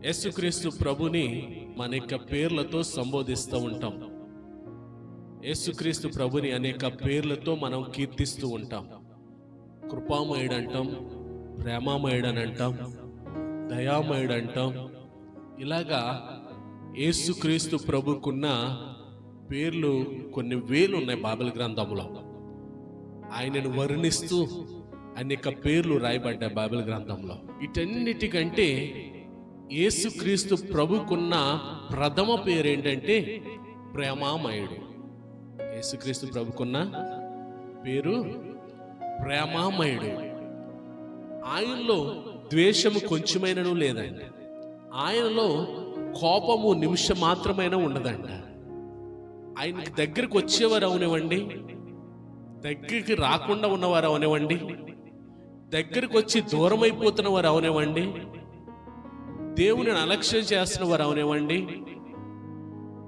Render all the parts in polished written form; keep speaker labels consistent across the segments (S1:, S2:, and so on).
S1: యేసుక్రీస్తు ప్రభుని అనేక పేర్లతో సంబోధిస్తూ ఉంటాం. యేసుక్రీస్తు ప్రభుని అనేక పేర్లతో మనం కీర్తిస్తూ ఉంటాం. కృపామయుడు అంటాం, ప్రేమామయుడు అని అంటాం, దయామయుడు అంటాం. ఇలాగా యేసుక్రీస్తు ప్రభుకున్న పేర్లు కొన్ని వేలు ఉన్నాయి బైబిల్ గ్రంథంలో. ఆయనను వర్ణిస్తూ అనేక పేర్లు రాయబడ్డాయి బైబిల్ గ్రంథంలో. వీటన్నిటికంటే యేసుక్రీస్తు ప్రభుకున్న ప్రథమ పేరు ఏంటంటే ప్రేమామయుడు. యేసుక్రీస్తు ప్రభుకున్న పేరు ప్రేమామయుడు. ఆయనలో ద్వేషము కొంచెమైనను లేదండి. ఆయనలో కోపము నిమిషం మాత్రమైనా ఉండదండి. ఆయనకి దగ్గరికి వచ్చేవారు అవనివ్వండి, దగ్గరికి రాకుండా ఉన్నవారు అవనివ్వండి, దగ్గరికి వచ్చి దూరం అయిపోతున్న వారు అవనివ్వండి, దేవుని అలక్ష్యం చేస్తున్న వారు అవనివ్వండి,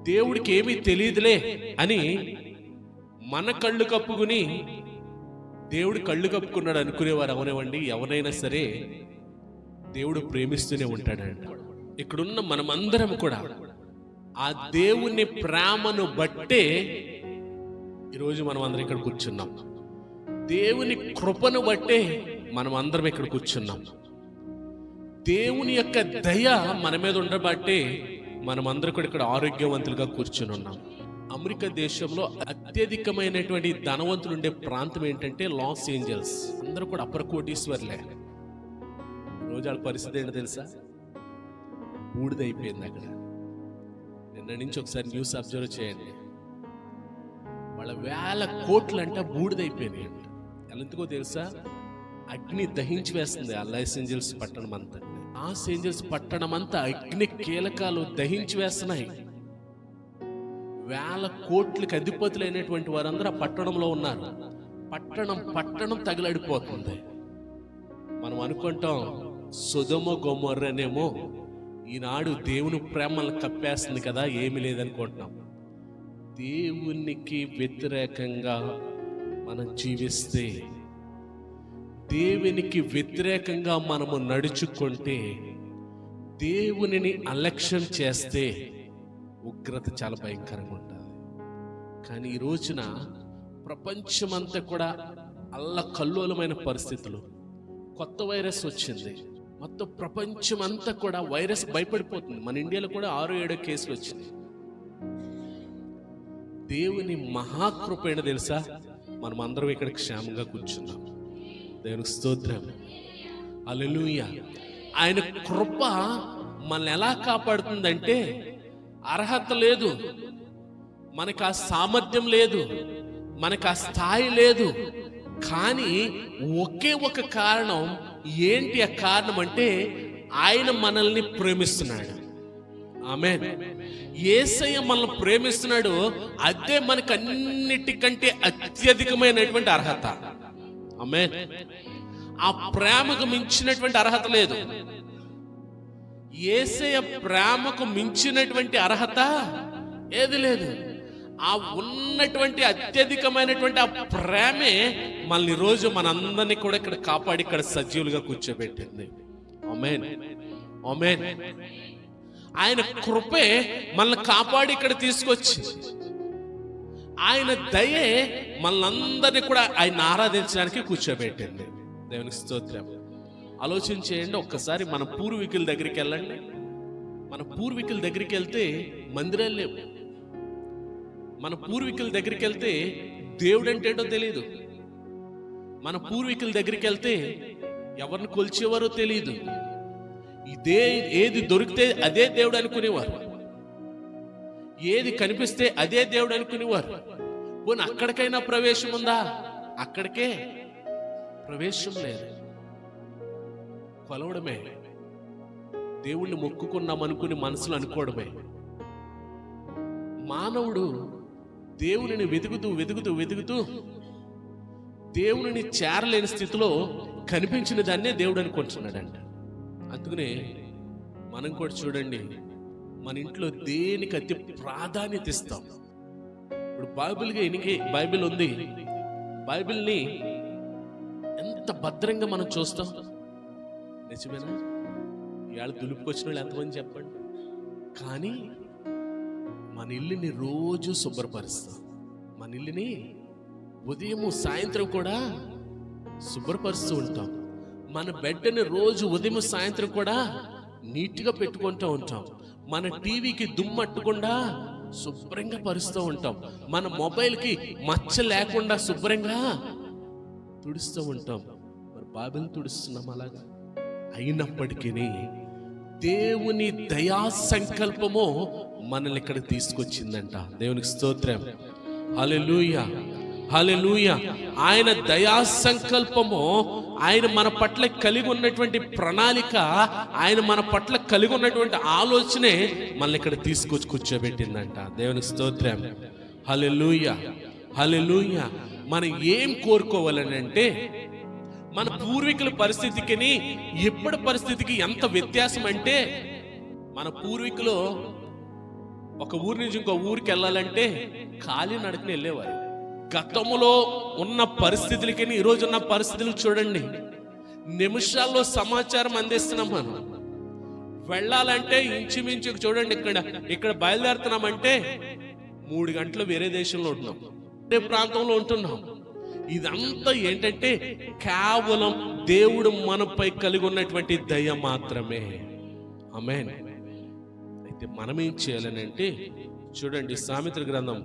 S1: దేవుడికి ఏమీ తెలియదులే అని మన కళ్ళు కప్పుకుని దేవుడు కళ్ళు కప్పుకున్నాడు అనుకునేవారు అవనివ్వండి, ఎవరైనా సరే దేవుడు ప్రేమిస్తూనే ఉంటాడంట. ఇక్కడున్న మనమందరం కూడా ఆ దేవుని ప్రేమను బట్టే ఈరోజు మనం అందరం ఇక్కడ కూర్చున్నాం. దేవుని కృపను బట్టే మనం అందరం ఇక్కడ కూర్చున్నాం. దేవుని యొక్క దయ మన మీద ఉండబట్టే మనం అందరం కూడా ఇక్కడ ఆరోగ్యవంతులుగా కూర్చుని ఉన్నాం. అమెరికా దేశంలో అత్యధికమైనటువంటి ధనవంతులు ఉండే ప్రాంతం ఏంటంటే లాస్ ఏంజల్స్. అందరూ కూడా అప్పర్ కోటీశ్వర్లే. రోజు వాళ్ళ పరిస్థితి ఏంటో తెలుసా? బూడిదైపోయింది అక్కడ. నిన్న నుంచి ఒకసారి న్యూస్ అబ్జర్వ్ చేయండి. వాళ్ళ 1000 కోట్లు అంటే బూడిదైపోయినాయి అంట. ఎందుకో తెలుసా? అగ్ని దహించి వేస్తుంది ఆ లాస్ ఏంజల్స్ పట్టణం అంతా. లాస్ ఏంజల్స్ పట్టణం అంతా అగ్ని కీలకాలు దహించి వేస్తున్నాయి. 1000 కోట్లకి అధిపతులైనటువంటి వారందరూ ఆ పట్టణంలో ఉన్నారు. పట్టణం తగిలడిపోతుంది. మనం అనుకుంటాం సొదొమ గొమొర్రనేమో ఈనాడు దేవుని ప్రేమను కప్పేస్తుంది కదా, ఏమీ లేదనుకుంటున్నాం. దేవునికి వ్యతిరేకంగా మనం జీవిస్తే, దేవునికి వ్యతిరేకంగా మనము నడుచుకుంటే, దేవునిని అలక్ష్యం చేస్తే ఉగ్రత చాలా భయంకరంగా ఉంటుంది. కానీ ఈ రోజున ప్రపంచమంతా కూడా అల్లకల్లోలమైన పరిస్థితులు. కొత్త వైరస్ వచ్చింది. మొత్తం ప్రపంచం అంతా కూడా వైరస్ భయపడిపోతుంది. మన ఇండియాలో కూడా 6-7 కేసులు వచ్చింది. దేవుని మహాకృప ఏంటో తెలుసా? మనం అందరం ఇక్కడ క్షేమంగా కూర్చున్నాం. దేవునికి స్తోత్రం, హల్లెలూయా. ఆయన కృప మనల్ని ఎలా కాపాడుతుందంటే, అర్హత లేదు, మనకు ఆ సామర్థ్యం లేదు, మనకు ఆ స్థాయి లేదు. కానీ ఒకే ఒక కారణం. ఏంటి ఆ కారణం అంటే, ఆయన మనల్ని ప్రేమిస్తున్నాడు. ఆమేన్. యేసయ్య మనల్ని ప్రేమిస్తున్నాడు. అదే మనకు అన్నిటికంటే అత్యధికమైనటువంటి అర్హత. ఆమేన్. ఆ ప్రేమకు మించినటువంటి అర్హత లేదు. యేసయ్య ప్రేమకు మించినటువంటి అర్హత ఏది లేదు. ఆ ఉన్నటువంటి అత్యధికమైనటువంటి ఆ ప్రేమే మనల్ని రోజు మనందరినీ కూడా ఇక్కడ కాపాడి ఇక్కడ సజీవులుగా కూర్చోబెట్టింది. ఆమేన్, ఆమేన్. ఆయన కృపే మనల్ని కాపాడి ఇక్కడ తీసుకొచ్చి, ఆయన దయే మనల్ని కూడా ఆయన ఆరాధించడానికి కూర్చోబెట్టింది. దేవునికి స్తోత్రం. ఆలోచన చేయండి. ఒక్కసారి మన పూర్వీకుల దగ్గరికి వెళ్ళండి. మన పూర్వీకుల దగ్గరికి వెళ్తే మందిరాలు లేవు. మన పూర్వీకుల దగ్గరికి వెళ్తే దేవుడు అంటే ఏంటో తెలియదు. మన పూర్వీకుల దగ్గరికి వెళ్తే ఎవరిని కొలిచేవారో తెలియదు. ఏది దొరికితే అదే దేవుడు అనుకునేవారు. ఏది కనిపిస్తే అదే దేవుడు అనుకునేవారు. పోనీ అక్కడికైనా ప్రవేశం ఉందా? అక్కడికే ప్రవేశం లేదు. కొలవడమే, దేవుణ్ణి మొక్కుకున్నాం అనుకుని మనసులో అనుకోవడమే. మానవుడు దేవునిని వెతుకుతూ దేవునిని చేరలేని స్థితిలో కనిపించిన దాన్నే దేవుడు అనుకుంటున్నాడంట. అందుకనే మనం కూడా చూడండి, మన ఇంట్లో దేనికి అతి ప్రాధాన్యత ఇస్తాం. ఇప్పుడు బైబిల్ ఉంది. బైబిల్ని ఎంత భద్రంగా మనం చూస్తాం. నిజమేనా? ఇవాళ దులుపుకొచ్చిన వాళ్ళు ఎంతమంది చెప్పండి. కానీ మన ఇల్లుని రోజు శుభ్రపరుస్తాం. మన ఇల్లుని ఉదయం సాయంత్రం కూడా శుభ్రపరుస్తూ ఉంటాం. మన బెడ్ని రోజు ఉదయం సాయంత్రం కూడా నీట్గా పెట్టుకుంటూ ఉంటాం. మన టీవీకి దుమ్మట్టకుండా శుభ్రంగా పరుస్తూ ఉంటాం. మన మొబైల్కి మచ్చ లేకుండా శుభ్రంగా తుడుస్తూ ఉంటాం. మరి బైబిల్ తుడుస్తున్నాం అలాగా. అయినప్పటికీ దేవుని దయా సంకల్పము మనల్ని ఇక్కడ తీసుకొచ్చిందంట. దేవునికి స్తోత్రం. హల్లెలూయా, హల్లెలూయా. ఆయన దయా సంకల్పము, ఆయన మన పట్ల కలిగి ఉన్నటువంటి ప్రణాళిక, ఆయన మన పట్ల కలిగి ఉన్నటువంటి ఆలోచనే మనల్ని ఇక్కడ తీసుకొచ్చి కూర్చోబెట్టిందంట. దేవునికి స్తోత్రం. హల్లెలూయా, హల్లెలూయా. మనం ఏం కోరుకోవాలని అంటే, మన పూర్వీకుల పరిస్థితికి ఇప్పటి పరిస్థితికి ఎంత వ్యత్యాసం అంటే, మన పూర్వీకులు ఒక ఊరి నుంచి ఇంకో ఊరికి వెళ్ళాలంటే ఖాళీ నడకని వెళ్ళేవారు. గతంలో ఉన్న పరిస్థితులకి ఈరోజు ఉన్న పరిస్థితులు చూడండి, నిమిషాల్లో సమాచారం అందిస్తున్నాం. మనం వెళ్ళాలంటే ఇంచుమించు చూడండి, ఇక్కడ బయలుదేరుతున్నామంటే 3 గంటలు వేరే దేశంలో ఉంటున్నాం, వేరే ప్రాంతంలో ఉంటున్నాం. ఇదంతా ఏంటంటే కేవలం దేవుడు మనపై కలిగి ఉన్నటువంటి దయ మాత్రమే. ఆమేన్. అయితే మనం ఏం చేయాలని అంటే, చూడండి సామెతల గ్రంథం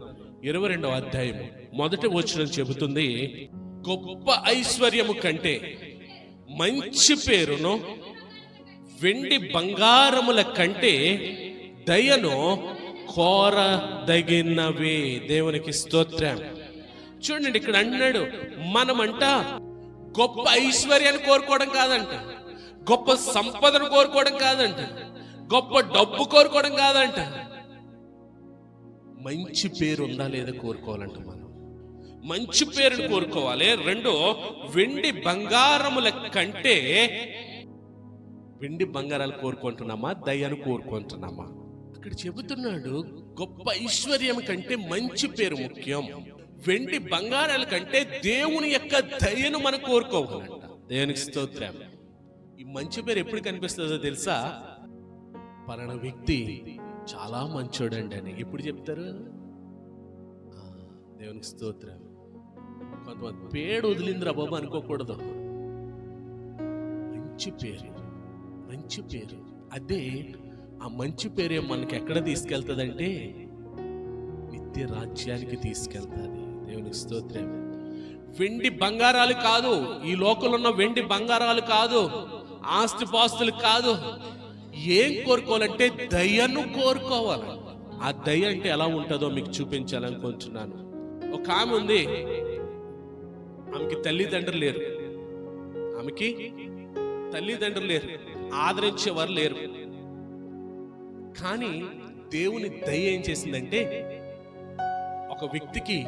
S1: 22వ అధ్యాయం 1వ వచనం చెబుతుంది, గొప్ప ఐశ్వర్యము కంటే మంచి పేరును వెండి బంగారముల కంటే దయను కోరదగినవే. దేవునికి స్తోత్రం. చూడండి, ఇక్కడ అన్నాడు, మనమంట గొప్ప ఐశ్వర్యాన్ని కోరుకోవడం కాదంట, గొప్ప సంపదను కోరుకోవడం కాదంట, గొప్ప డబ్బు కోరుకోవడం కాదంట, మంచి పేరు ఉందా లేదా కోరుకోవాలంట. మనం మంచి పేరుని కోరుకోవాలి. 2, వెండి బంగారముల కంటే, వెండి బంగారాలు కోరుకుంటున్నామా, దయను కోరుకుంటున్నామా? అక్కడ చెబుతున్నాడు, గొప్ప ఐశ్వర్యం కంటే మంచి పేరు ముఖ్యం, వెండి బంగారాల కంటే దేవుని యొక్క దయను మనం కోరుకోవాలంట. దేవునికి స్తోత్రం. ఈ మంచి పేరు ఎప్పుడు కనిపిస్తుందో తెలుసా? పలానా వ్యక్తి చాలా మంచోడండి అని ఎప్పుడు చెప్తారు? దేవునికి స్తోత్రం. కొంతమంది పేడు వదిలిందిరా బాబు అనుకోకూడదు. మంచి పేరు, మంచి పేరు. అదే ఆ మంచి పేరే మనకి ఎక్కడ తీసుకెళ్తుందంటే నిత్య రాజ్యానికి తీసుకెళ్తుంది. దేవునికి స్తోత్రం. వెండి బంగారాలు కాదు, ఈ లోకంలో ఉన్న వెండి బంగారాలు కాదు, ఆస్తిపాస్తులు కాదు. ఏం కోరుకోవాలంటే దయను కోరుకోవాలి. ఆ దయ అంటే ఎలా ఉంటుందో మీకు చూపించాలనుకుంటున్నాను. ఒక ఆమె ఉంది, ఆమెకి తల్లిదండ్రులు లేరు, ఆమెకి తల్లిదండ్రులు లేరు, ఆదరించేవారు లేరు. కానీ దేవుని దయ ఏం చేసిందంటే ఒక వ్యక్తికి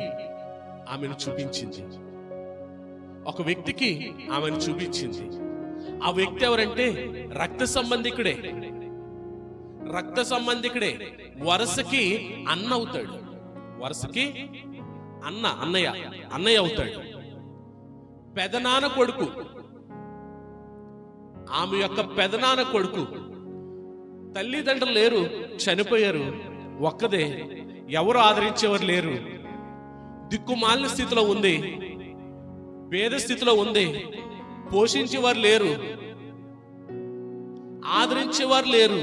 S1: ఆమెను చూపించింది, ఒక వ్యక్తికి ఆమెను చూపించింది. ఆ వ్యక్తి ఎవరంటే రక్త సంబంధికుడే, రక్త సంబంధికుడే. వరుసకి అన్న అవుతాడు, వరుసకి అన్నయ్య అవుతాడు. పెదనాన్న కొడుకు, ఆమె యొక్క పెదనాన్న కొడుకు. తల్లిదండ్రులు లేరు, చనిపోయారు, ఒక్కదే, ఎవరు ఆదరించేవారు లేరు, దిక్కుమాలిన స్థితిలో ఉంది, పేద స్థితిలో ఉంది, పోషించేవారు లేరు, ఆదరించేవారు లేరు,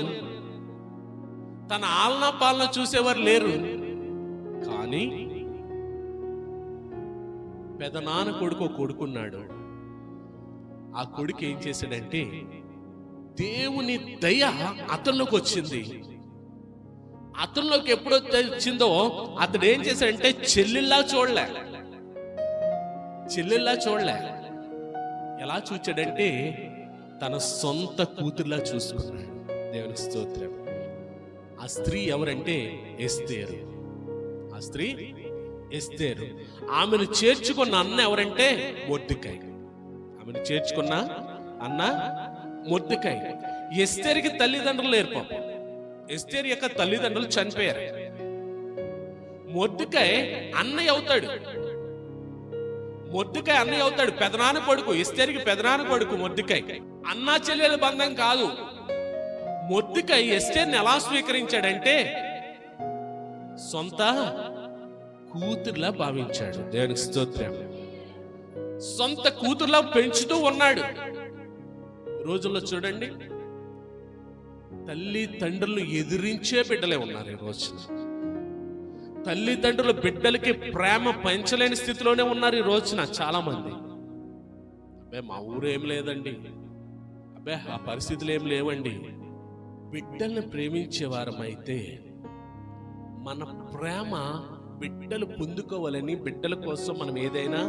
S1: తన ఆలనా పాలన చూసేవారు లేరు. కానీ పెదనాన్న కొడుకు కొడుకున్నాడు. ఆ కొడుకు ఏం చేశాడంటే దేవుని దయ అతనిలోకి వచ్చింది. అతనిలోకి ఎప్పుడో వచ్చిందో అతడు ఏం చేశాడంటే చెల్లెల్లా చూడలే. ఎలా చూచాడంటే తన సొంత కూతురులా చూసుకున్నాడు. దేవుని స్తోత్రం. ఆ స్త్రీ ఎవరంటే ఎస్తేరు. ఆ స్త్రీ ఎస్తేరు. ఆమెను చేర్చుకున్న అన్న ఎవరంటే మొర్దెకై. ఆమెను చేర్చుకున్న అన్న మొర్దెకై. ఎస్తేరుకి తల్లిదండ్రులు లేరు పాపం. ఎస్తేరు యొక్క తల్లిదండ్రులు చనిపోయారు. మొర్దెకై అన్నయ్య అవుతాడు. మొర్దెకై అన్నయ్య అవుతాడు, పెదనాన్న కొడుకు. ఎస్తేరుకి పెదనాన్న కొడుకు మొర్దెకై. అన్నా చెల్లెల బంధం కాదు, మొర్దెకై ఎస్తేర్ని ఎలా స్వీకరించాడంటే సొంత కూతురులా భావించాడు. దేవునికి స్తోత్రం. సొంత కూతురులా పెంచుతూ ఉన్నాడు. రోజుల్లో చూడండి, తల్లి తండ్రులు ఎదిరించే బిడ్డలే ఉన్నారు. ఈ రోజు తల్లిదండ్రులు బిడ్డలకి ప్రేమ పంచలేని స్థితిలోనే ఉన్నారు ఈ రోజున చాలా మంది. అబ్బే మా ఊరు ఏం లేదండి, అబ్బే ఆ పరిస్థితులు ఏం లేవండి. బిడ్డల్ని ప్రేమించేవారమైతే మన ప్రేమ బిడ్డలు పొందుకోవాలని బిడ్డల కోసం మనం ఏదైనా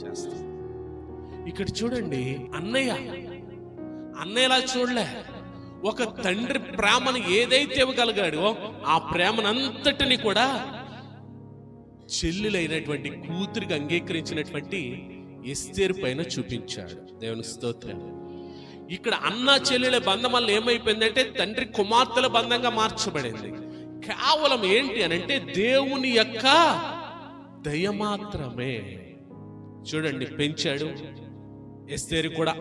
S1: చేస్తాం. ఇక్కడ చూడండి, అన్నయ్యలా చూడలే. ఒక తండ్రి ప్రేమను ఏదైతే ఇవ్వగలిగాడో ఆ ప్రేమనంతటిని కూడా చెల్లెలైనటువంటి కూతురికి అంగీకరించినటువంటి ఎస్తేరు పైన చూపించాడు. దేవుని స్తోత్రం. ఇక్కడ అన్న చెల్లెల బంధం వల్ల ఏమైపోయిందంటే తండ్రి కుమార్తెల బంధంగా మార్చబడింది. కేవలం ఏంటి అనంటే దేవుని యొక్క దయ మాత్రమే. చూడండి, పెంచాడు. ఎస్తేరు కూడా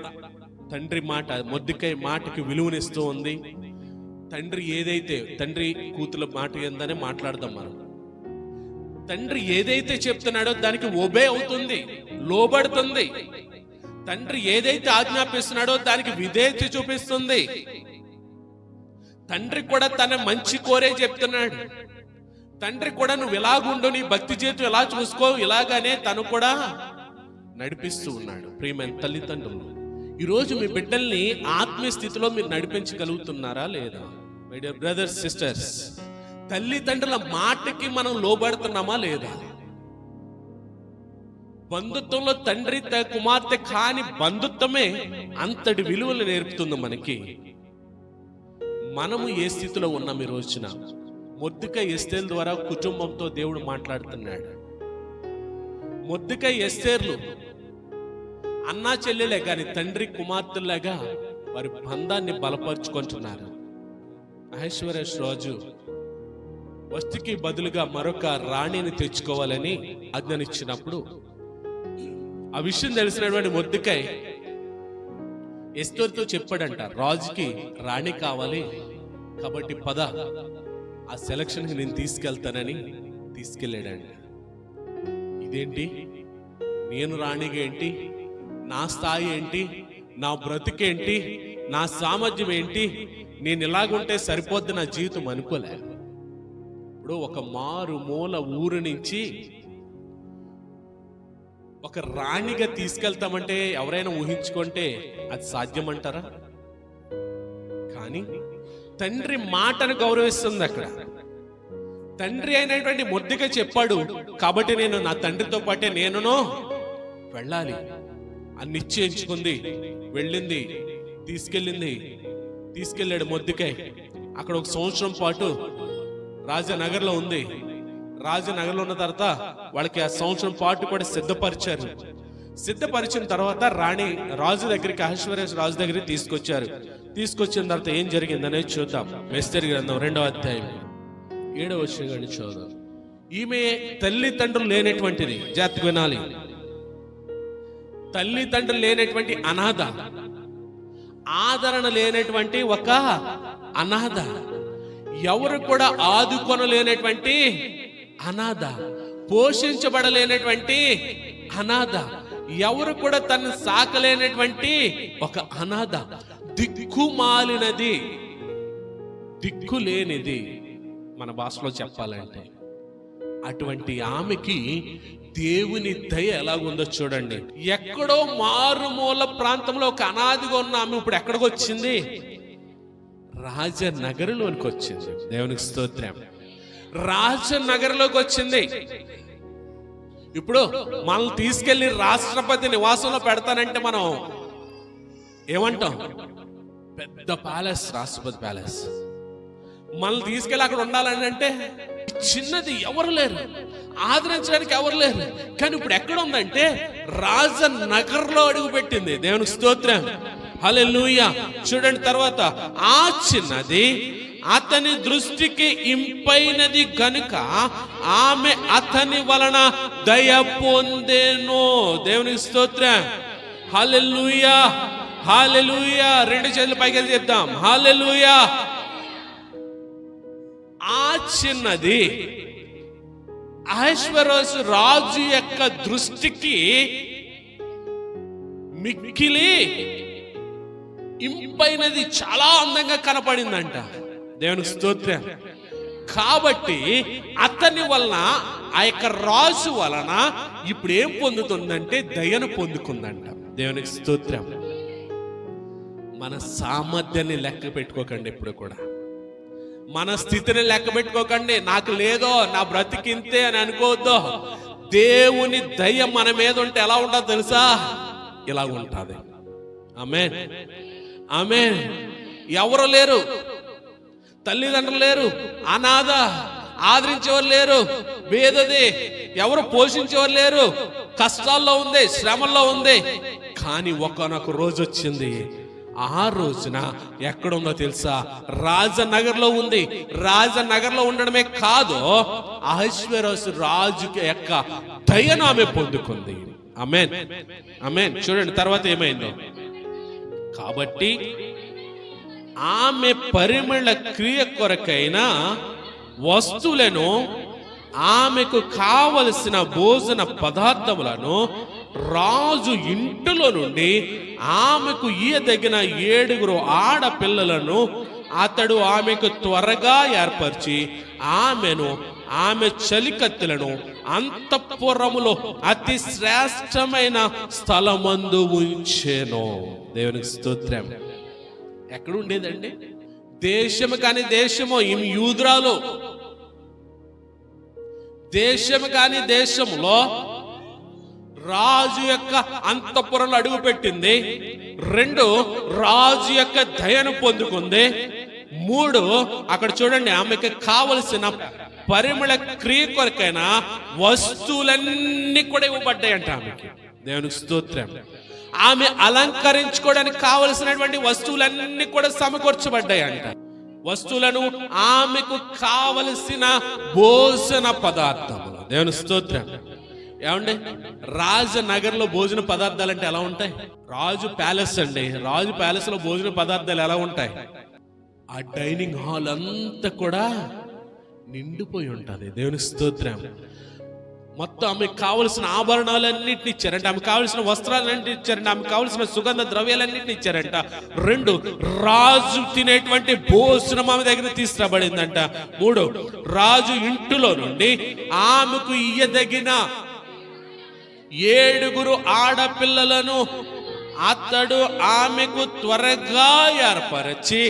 S1: తండ్రి మాట, మొర్దెకై మాటకి విలువనిస్తూ ఉంది. తండ్రి కూతుల మాట ఏందనే మాట్లాడదాం మనం. తండ్రి ఏదైతే చెప్తున్నాడో దానికి ఒబే అవుతుంది, లోబడుతుంది. తండ్రి ఏదైతే ఆజ్ఞాపిస్తున్నాడో దానికి విధేయత చూపిస్తుంది. తండ్రి కూడా తన మంచి కోరే చెప్తున్నాడు. తండ్రి కూడా నువ్వు ఇలాగుండు, నీ భక్తి జీవితం ఇలా చూసుకో, ఇలాగానే తను కూడా నడిపిస్తూ ఉన్నాడు. ప్రియమైన తల్లిదండ్రులు, ఈరోజు మీ బిడ్డల్ని ఆత్మీయ స్థితిలో మీరు నడిపించగలుగుతున్నారా లేదా? మై డియర్ బ్రదర్స్, సిస్టర్స్, తల్లిదండ్రుల మాటకి మనం లోబడుతున్నామా లేదా? బంధుత్వంలో తండ్రి కుమార్తె కాని బంధుత్వమే అంతటి విలువలు నేర్పుతుంది మనకి. మనము ఏ స్థితిలో ఉన్నాం ఈ రోజున? మొర్దెకై ఎస్తేర్ల ద్వారా కుటుంబంతో దేవుడు మాట్లాడుతున్నాడు. మొర్దెకై ఎస్తేర్లు అన్నా చెల్లెలే గాని తండ్రి కుమార్తెలాగా వారి బంధాన్ని బలపరుచుకుంటున్నారు. అహష్వేరోషు రాజు వస్తుకి బదులుగా మరొక రాణిని తెచ్చుకోవాలని ఆజ్ఞనిచ్చినప్పుడు ఆ విషయం తెలిసినటువంటి మొర్దెకై ఎస్తేరుతో చెప్పాడంట, రాజుకి రాణి కావాలి కాబట్టి పద, ఆ సెలక్షన్కి నేను తీసుకెళ్తానని తీసుకెళ్ళాడంట. ఇదేంటి, నేను రాణిగా ఏంటి, నా స్థాయి ఏంటి, నా బ్రతికేంటి, నా సామర్థ్యం ఏంటి, నేను ఇలాగుంటే సరిపోద్ది నా జీవితం అనుకోలే. ఇప్పుడు ఒక మారుమూల ఊరు నుంచి ఒక రాణిగా తీసుకెళ్తామంటే ఎవరైనా ఊహించుకుంటే అది సాధ్యమంటారా? కానీ తండ్రి మాటను గౌరవిస్తుంది. అక్కడ తండ్రి అయినటువంటి మొర్దెకై చెప్పాడు కాబట్టి నేను నా తండ్రితో పాటే నేను వెళ్ళాలి అని నిశ్చయించుకుంది. వెళ్ళింది, తీసుకెళ్ళాడు మొర్దెకై. అక్కడ 1 సంవత్సరం పాటు రాజనగర్లో ఉంది. రాజనగర్లో ఉన్న తర్వాత వాళ్ళకి ఆ సంవత్సరం పాటు కూడా సిద్ధపరిచిన తర్వాత రాజు దగ్గరికి, అహష్వేరోషు రాజు దగ్గరికి తీసుకొచ్చిన తర్వాత ఏం జరిగిందనేది చూద్దాం. ఎస్తేరు గ్రంథం 2వ అధ్యాయం 7వ వచనం చూద్దాం. ఈమె తల్లిదండ్రులు లేనటువంటిది, జాగ్రత్తగా వినాలి. తల్లిదండ్రులు లేనటువంటి అనాథ, ఆదరణ లేనటువంటి ఒక అనాథ, ఎవరు కూడా ఆదుకొనలేనటువంటి అనాథ, పోషించబడలేనటువంటి అనాథ, ఎవరు కూడా తను సాకలేనటువంటి ఒక అనాథ, దిక్కుమాలినది, దిక్కులేనిది మన భాషలో చెప్పాలంటే. అటువంటి ఆమెకి దేవుని దయ ఎలాగుందో చూడండి. ఎక్కడో మారుమూల ప్రాంతంలో ఒక అనాథగా ఉన్న ఆమె ఇప్పుడు ఎక్కడికి వచ్చింది? రాజనగరంలోనికి వచ్చింది. దేవునికి స్తోత్రం. రాజనగరంలోకి వచ్చింది. ఇప్పుడు మనల్ని తీసుకెళ్లి రాష్ట్రపతి నివాసంలో పెడతానంటే మనం ఏమంటాం? పెద్ద ప్యాలెస్, రాష్ట్రపతి ప్యాలెస్. మనల్ని తీసుకెళ్ళి అక్కడ ఉండాలని అంటే చిన్నది, ఎవరు లేరు, ఆదరించడానికి ఎవరు లేరు. కానీ ఇప్పుడు ఎక్కడ ఉందంటే రాజనగర్లో అడుగు పెట్టింది. దేవునికి స్తోత్రం, హల్లెలూయా. చూడండి తర్వాత, ఆ చిన్నది అతని దృష్టికి ఇంపైనది గనుక ఆమె అతని వలన దయ పొందెను. దేవునికి స్తోత్రం, హల్లెలూయా. హల్లెలూయా. రెండు చేతులు పైకి చెప్తాం, హల్లెలూయా. ఆ చిన్నది అహష్వేరోషు రాజు యొక్క దృష్టికి మిక్కిలి ఇంపైనది, చాలా అందంగా కనపడిందంట. దేవునికి స్తోత్రం. కాబట్టి అతని వలన, ఆ యొక్క రాజు వలన ఇప్పుడు ఏం పొందుతుందంటే దయను పొందుకుందంట. దేవునికి స్తోత్రం. మన సామర్థ్యాన్ని లెక్క పెట్టుకోకండి, ఎప్పుడు కూడా మన స్థితిని లెక్క పెట్టుకోకండి. నాకు లేదో, నా బ్రతికింతే అని అనుకోవద్దు. దేవుని దయ మన మీద ఉంటే ఎలా ఉంటుందో తెలుసా? ఇలా ఉంటుంది. ఆమేన్, ఆమేన్. ఎవరు లేరు, తల్లిదండ్రులు లేరు, అనాథ, ఆదరించేవారు లేరు, బేదది, ఎవరు పోషించేవారు లేరు, కష్టాల్లో ఉంది, శ్రమల్లో ఉంది. కానీ ఒకానొక రోజు వచ్చింది. ఆ రోజున ఎక్కడుందో తెలుసా? రాజనగర్లో ఉంది. రాజనగర్లో ఉండడమే కాదు, అహష్వేరోషు రాజు యొక్క దయను ఆమె పొందుకుంది. ఆమేన్, ఆమేన్. చూడండి తర్వాత ఏమైందో. కాబట్టి ఆమె పరిమళ క్రియ కొరకైన వస్తువులను, ఆమెకు కావలసిన భోజన పదార్థములను రాజు ఇంటిలో నుండి ఆమెకు ఈయదగిన 7 ఆడపిల్లలను అతడు ఆమెకు త్వరగా ఏర్పరిచి ఆమెను, ఆమె చలికత్తెలను అంతఃపురములో అతి శ్రేష్టమైన స్థలమందు ఉంచెను. దేవునికి స్తోత్రం. ఎక్కడ ఉండేదండి? దేశము కాని దేశము, ఈమె యూదురాలు. దేశము కాని దేశంలో రాజు యొక్క అంతఃపురంలో అడుగు పెట్టింది. 2 రాజు యొక్క దయను పొందుకుంది. 3 అక్కడ చూడండి, ఆమెకు కావలసిన పరిమళ క్రియ కొరకైన వస్తువులన్నీ కూడా ఇవ్వబడ్డాయంట ఆమెకి. దేవునికి స్తోత్రం. ఆమె అలంకరించుకోవడానికి కావలసినటువంటి వస్తువులన్నీ కూడా సమకూర్చబడ్డాయంట. వస్తువులను, ఆమెకు కావలసిన భోజన పదార్థములు. దేవుని స్తోత్రం. ఏమండి, రాజనగర్లో భోజన పదార్థాలు అంటే ఎలా ఉంటాయి? రాజు ప్యాలెస్ అండి, రాజు ప్యాలెస్ లో భోజన పదార్థాలు ఎలా ఉంటాయి? ఆ డైనింగ్ హాల్ అంతా కూడా నిండిపోయి ఉంటుంది. దేవుని స్తోత్రం. మొత్తం ఆమెకు కావలసిన ఆభరణాలన్నింటినీ ఇచ్చారంట, ఆమెకు కావలసిన వస్త్రాలన్నింటినీ ఇచ్చారంట, ఆమెకు కావలసిన సుగంధ ద్రవ్యాలన్నింటినీ ఇచ్చారంట. 2 రాజు తినేటువంటి భోజనం ఆమె దగ్గర తీసుకురాబడిందంట. 3 రాజు ఇంటిలో నుండి ఆమెకు ఇయ్యదగిన 7 ఆడపిల్లలను అతడు ఆమెకు త్వరగా ఏర్పరచి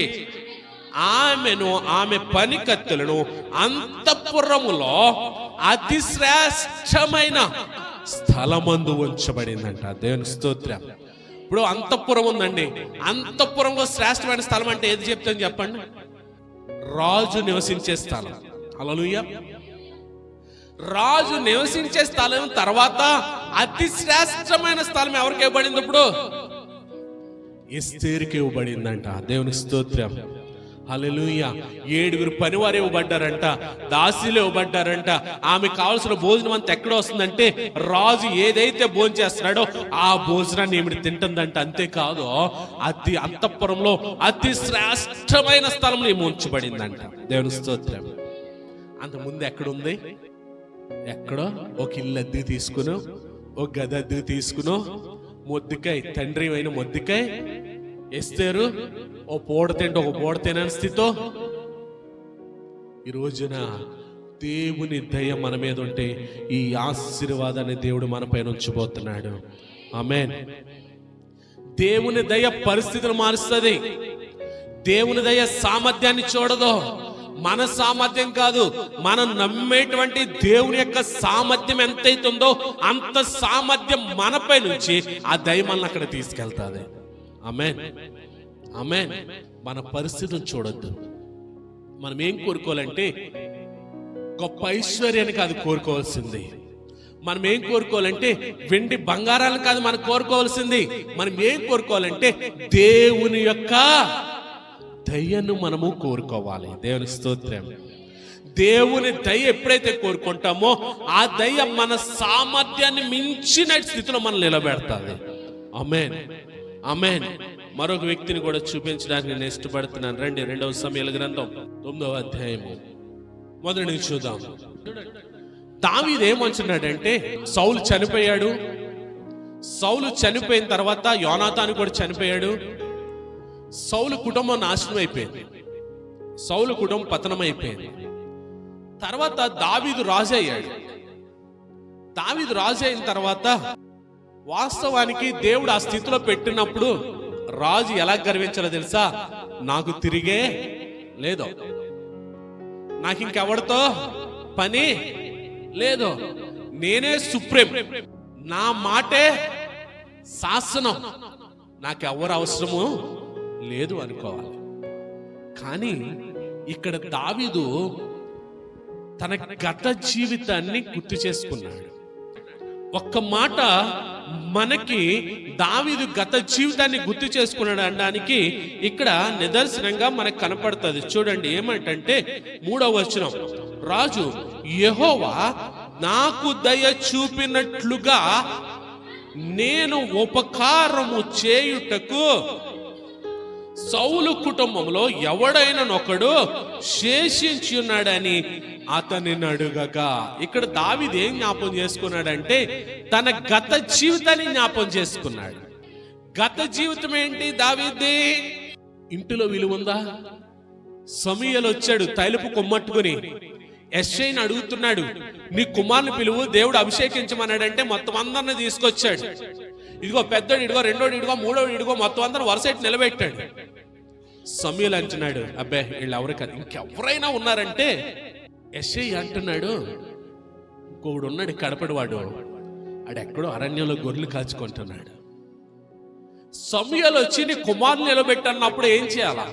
S1: ఆమెను, ఆమె పనికత్తెలను అంతఃపురములో అతి శ్రేష్టమైన స్థలమందు ఉంచబడిందంట. దేవుని స్తోత్రం. ఇప్పుడు అంతఃపురం ఉందండి, అంతఃపురంలో శ్రేష్టమైన స్థలం అంటే ఏది చెప్తాను చెప్పండి? రాజు నివసించే స్థలం. హల్లెలూయా. రాజు నివసించే స్థలం తర్వాత అతి శ్రేష్టమైన స్థలం ఎవరికి ఇవ్వబడింది? ఇప్పుడు ఎస్తేరుకి ఇవ్వబడిందంట. దేవుని స్తోత్రం. హల్లెలూయా. 7 పనివారు ఇవ్వబడ్డారంట, దాసీలు ఇవ్వబడ్డారంట. ఆమె కావాల్సిన భోజనం అంతా ఎక్కడ వస్తుందంటే రాజు ఏదైతే భోజనం చేస్తున్నాడో ఆ భోజనాన్ని ఈమె తింటుందంట. అంతేకాదు, అతి అంతఃపురంలో అతి శ్రేష్టమైన స్థలంలో ఈమె ఉంచబడిందంట. దేవుని స్తోత్రం. అంతకుముందు ఎక్కడుంది? ఎక్కడో ఒక ఇల్లు అద్దె తీసుకును, ఒక గది అద్దె తీసుకును, మొద్దుకాయ, తండ్రి అయిన మొద్దుకాయ ఎస్తేరు ఓ పూట తింటే ఒక పూట తినని స్థితితో ఈ రోజున దేవుని దయ మన మీద ఉంటే ఈ ఆశీర్వాదాన్ని దేవుడు మన పైన ఉంచబోతున్నాడు. ఆమేన్. దేవుని దయ పరిస్థితులు మారుస్తుంది. దేవుని దయ సామర్థ్యాన్ని చూడదు. మన సామర్థ్యం కాదు, మనం నమ్మేటువంటి దేవుని యొక్క సామర్థ్యం ఎంతైతుందో అంత సామర్థ్యం మనపై నుంచి ఆ దయ మనల్ని అక్కడ తీసుకెళ్తాది. ఆమేన్, ఆమేన్. మన పరిస్థితిని చూడొద్దు. మనం ఏం కోరుకోవాలంటే గొప్ప ఐశ్వర్యాన్ని కాదు కోరుకోవాల్సింది. మనం ఏం కోరుకోవాలంటే వెండి బంగారాలను కాదు మనం కోరుకోవాల్సింది. మనం ఏం కోరుకోవాలంటే దేవుని యొక్క దయను మనము కోరుకోవాలి. దేవుని స్తోత్రం. దేవుని దయ ఎప్పుడైతే కోరుకుంటామో ఆ దయ మన సామర్థ్యాన్ని మించిన స్థితిలో మనం నిలబెడతాది. ఆమేన్, ఆమేన్. మరొక వ్యక్తిని కూడా చూపించడానికి నేను ఇష్టపడుతున్నాను. రండి, 2వ సమూయేలు గ్రంథం 9వ అధ్యాయము మొదటి నుంచి చూద్దాం. దావీదు ఏమంటున్నాడంటే, సౌలు చనిపోయాడు. సౌలు చనిపోయిన తర్వాత యోనాతాను కూడా చనిపోయాడు. సౌలు కుటుంబం నాశనం అయిపోయింది. సౌలు కుటుంబం పతనం అయిపోయింది. తర్వాత దావీదు రాజు అయ్యాడు. దావీదు రాజు అయిన తర్వాత వాస్తవానికి దేవుడు ఆ స్థితిలో పెట్టినప్పుడు రాజు ఎలా గర్వించాలో తెలుసా? నాకు తిరిగే లేదు, నాకు ఇంకెవరితో పని లేదు, నేనే సుప్రీం, నా మాటే శాసనం, నాకెవరు అవసరము లేదు అనుకోవాలి. కానీ ఇక్కడ దావీదు తన గత జీవితాన్ని గుర్తు చేసుకున్నాడు. ఒక్క మాట మనకి దావీదు గత జీవితాన్ని గుర్తు చేసుకున్నాడు అనడానికి ఇక్కడ నిదర్శనంగా మనకు కనపడుతుంది. చూడండి, ఏమంటే 3వ వచనం, రాజు యెహోవా నాకు దయ చూపినట్లుగా నేను ఉపకారము చేయుటకు సౌలు కుటుంబంలో ఎవడైనొకడు శేషించి ఉన్నాడని అతనిని అడుగగా, ఇక్కడ దావీదు ఏం జ్ఞాపం చేసుకున్నాడంటే తన గత జీవితాన్ని జ్ఞాపం చేసుకున్నాడు. గత జీవితం ఏంటి దావీదుది? ఇంటిలో విలువ ఉందా? సమూయేలు వచ్చాడు తైలపు కొమ్మట్టుకుని, యెష్షయిని అడుగుతున్నాడు, నీ కుమారుని పిలువు, దేవుడు అభిషేకించమన్నాడంటే మొత్తం అందరిని తీసుకొచ్చాడు. ఇదిగో పెద్దోడు ఇదిగో, రెండోడు ఇదిగో, మూడోడు ఇదిగో, మొత్తం అందరూ వరుసటి నిలబెట్టాడు. సమూయేలు అంటున్నాడు, అబ్బే వీళ్ళు ఎవరు కాదు, ఇంకెవరైనా ఉన్నారంటే యెష్షయి అంటున్నాడు, ఇంకొకడు ఉన్నాడు కడపడివాడు, ఆడెక్కడో అరణ్యంలో గొర్రెలు కాచుకుంటున్నాడు. సమూయేలు వచ్చి నీ కుమారుని నిలబెట్టన్నప్పుడు ఏం చేయాలా?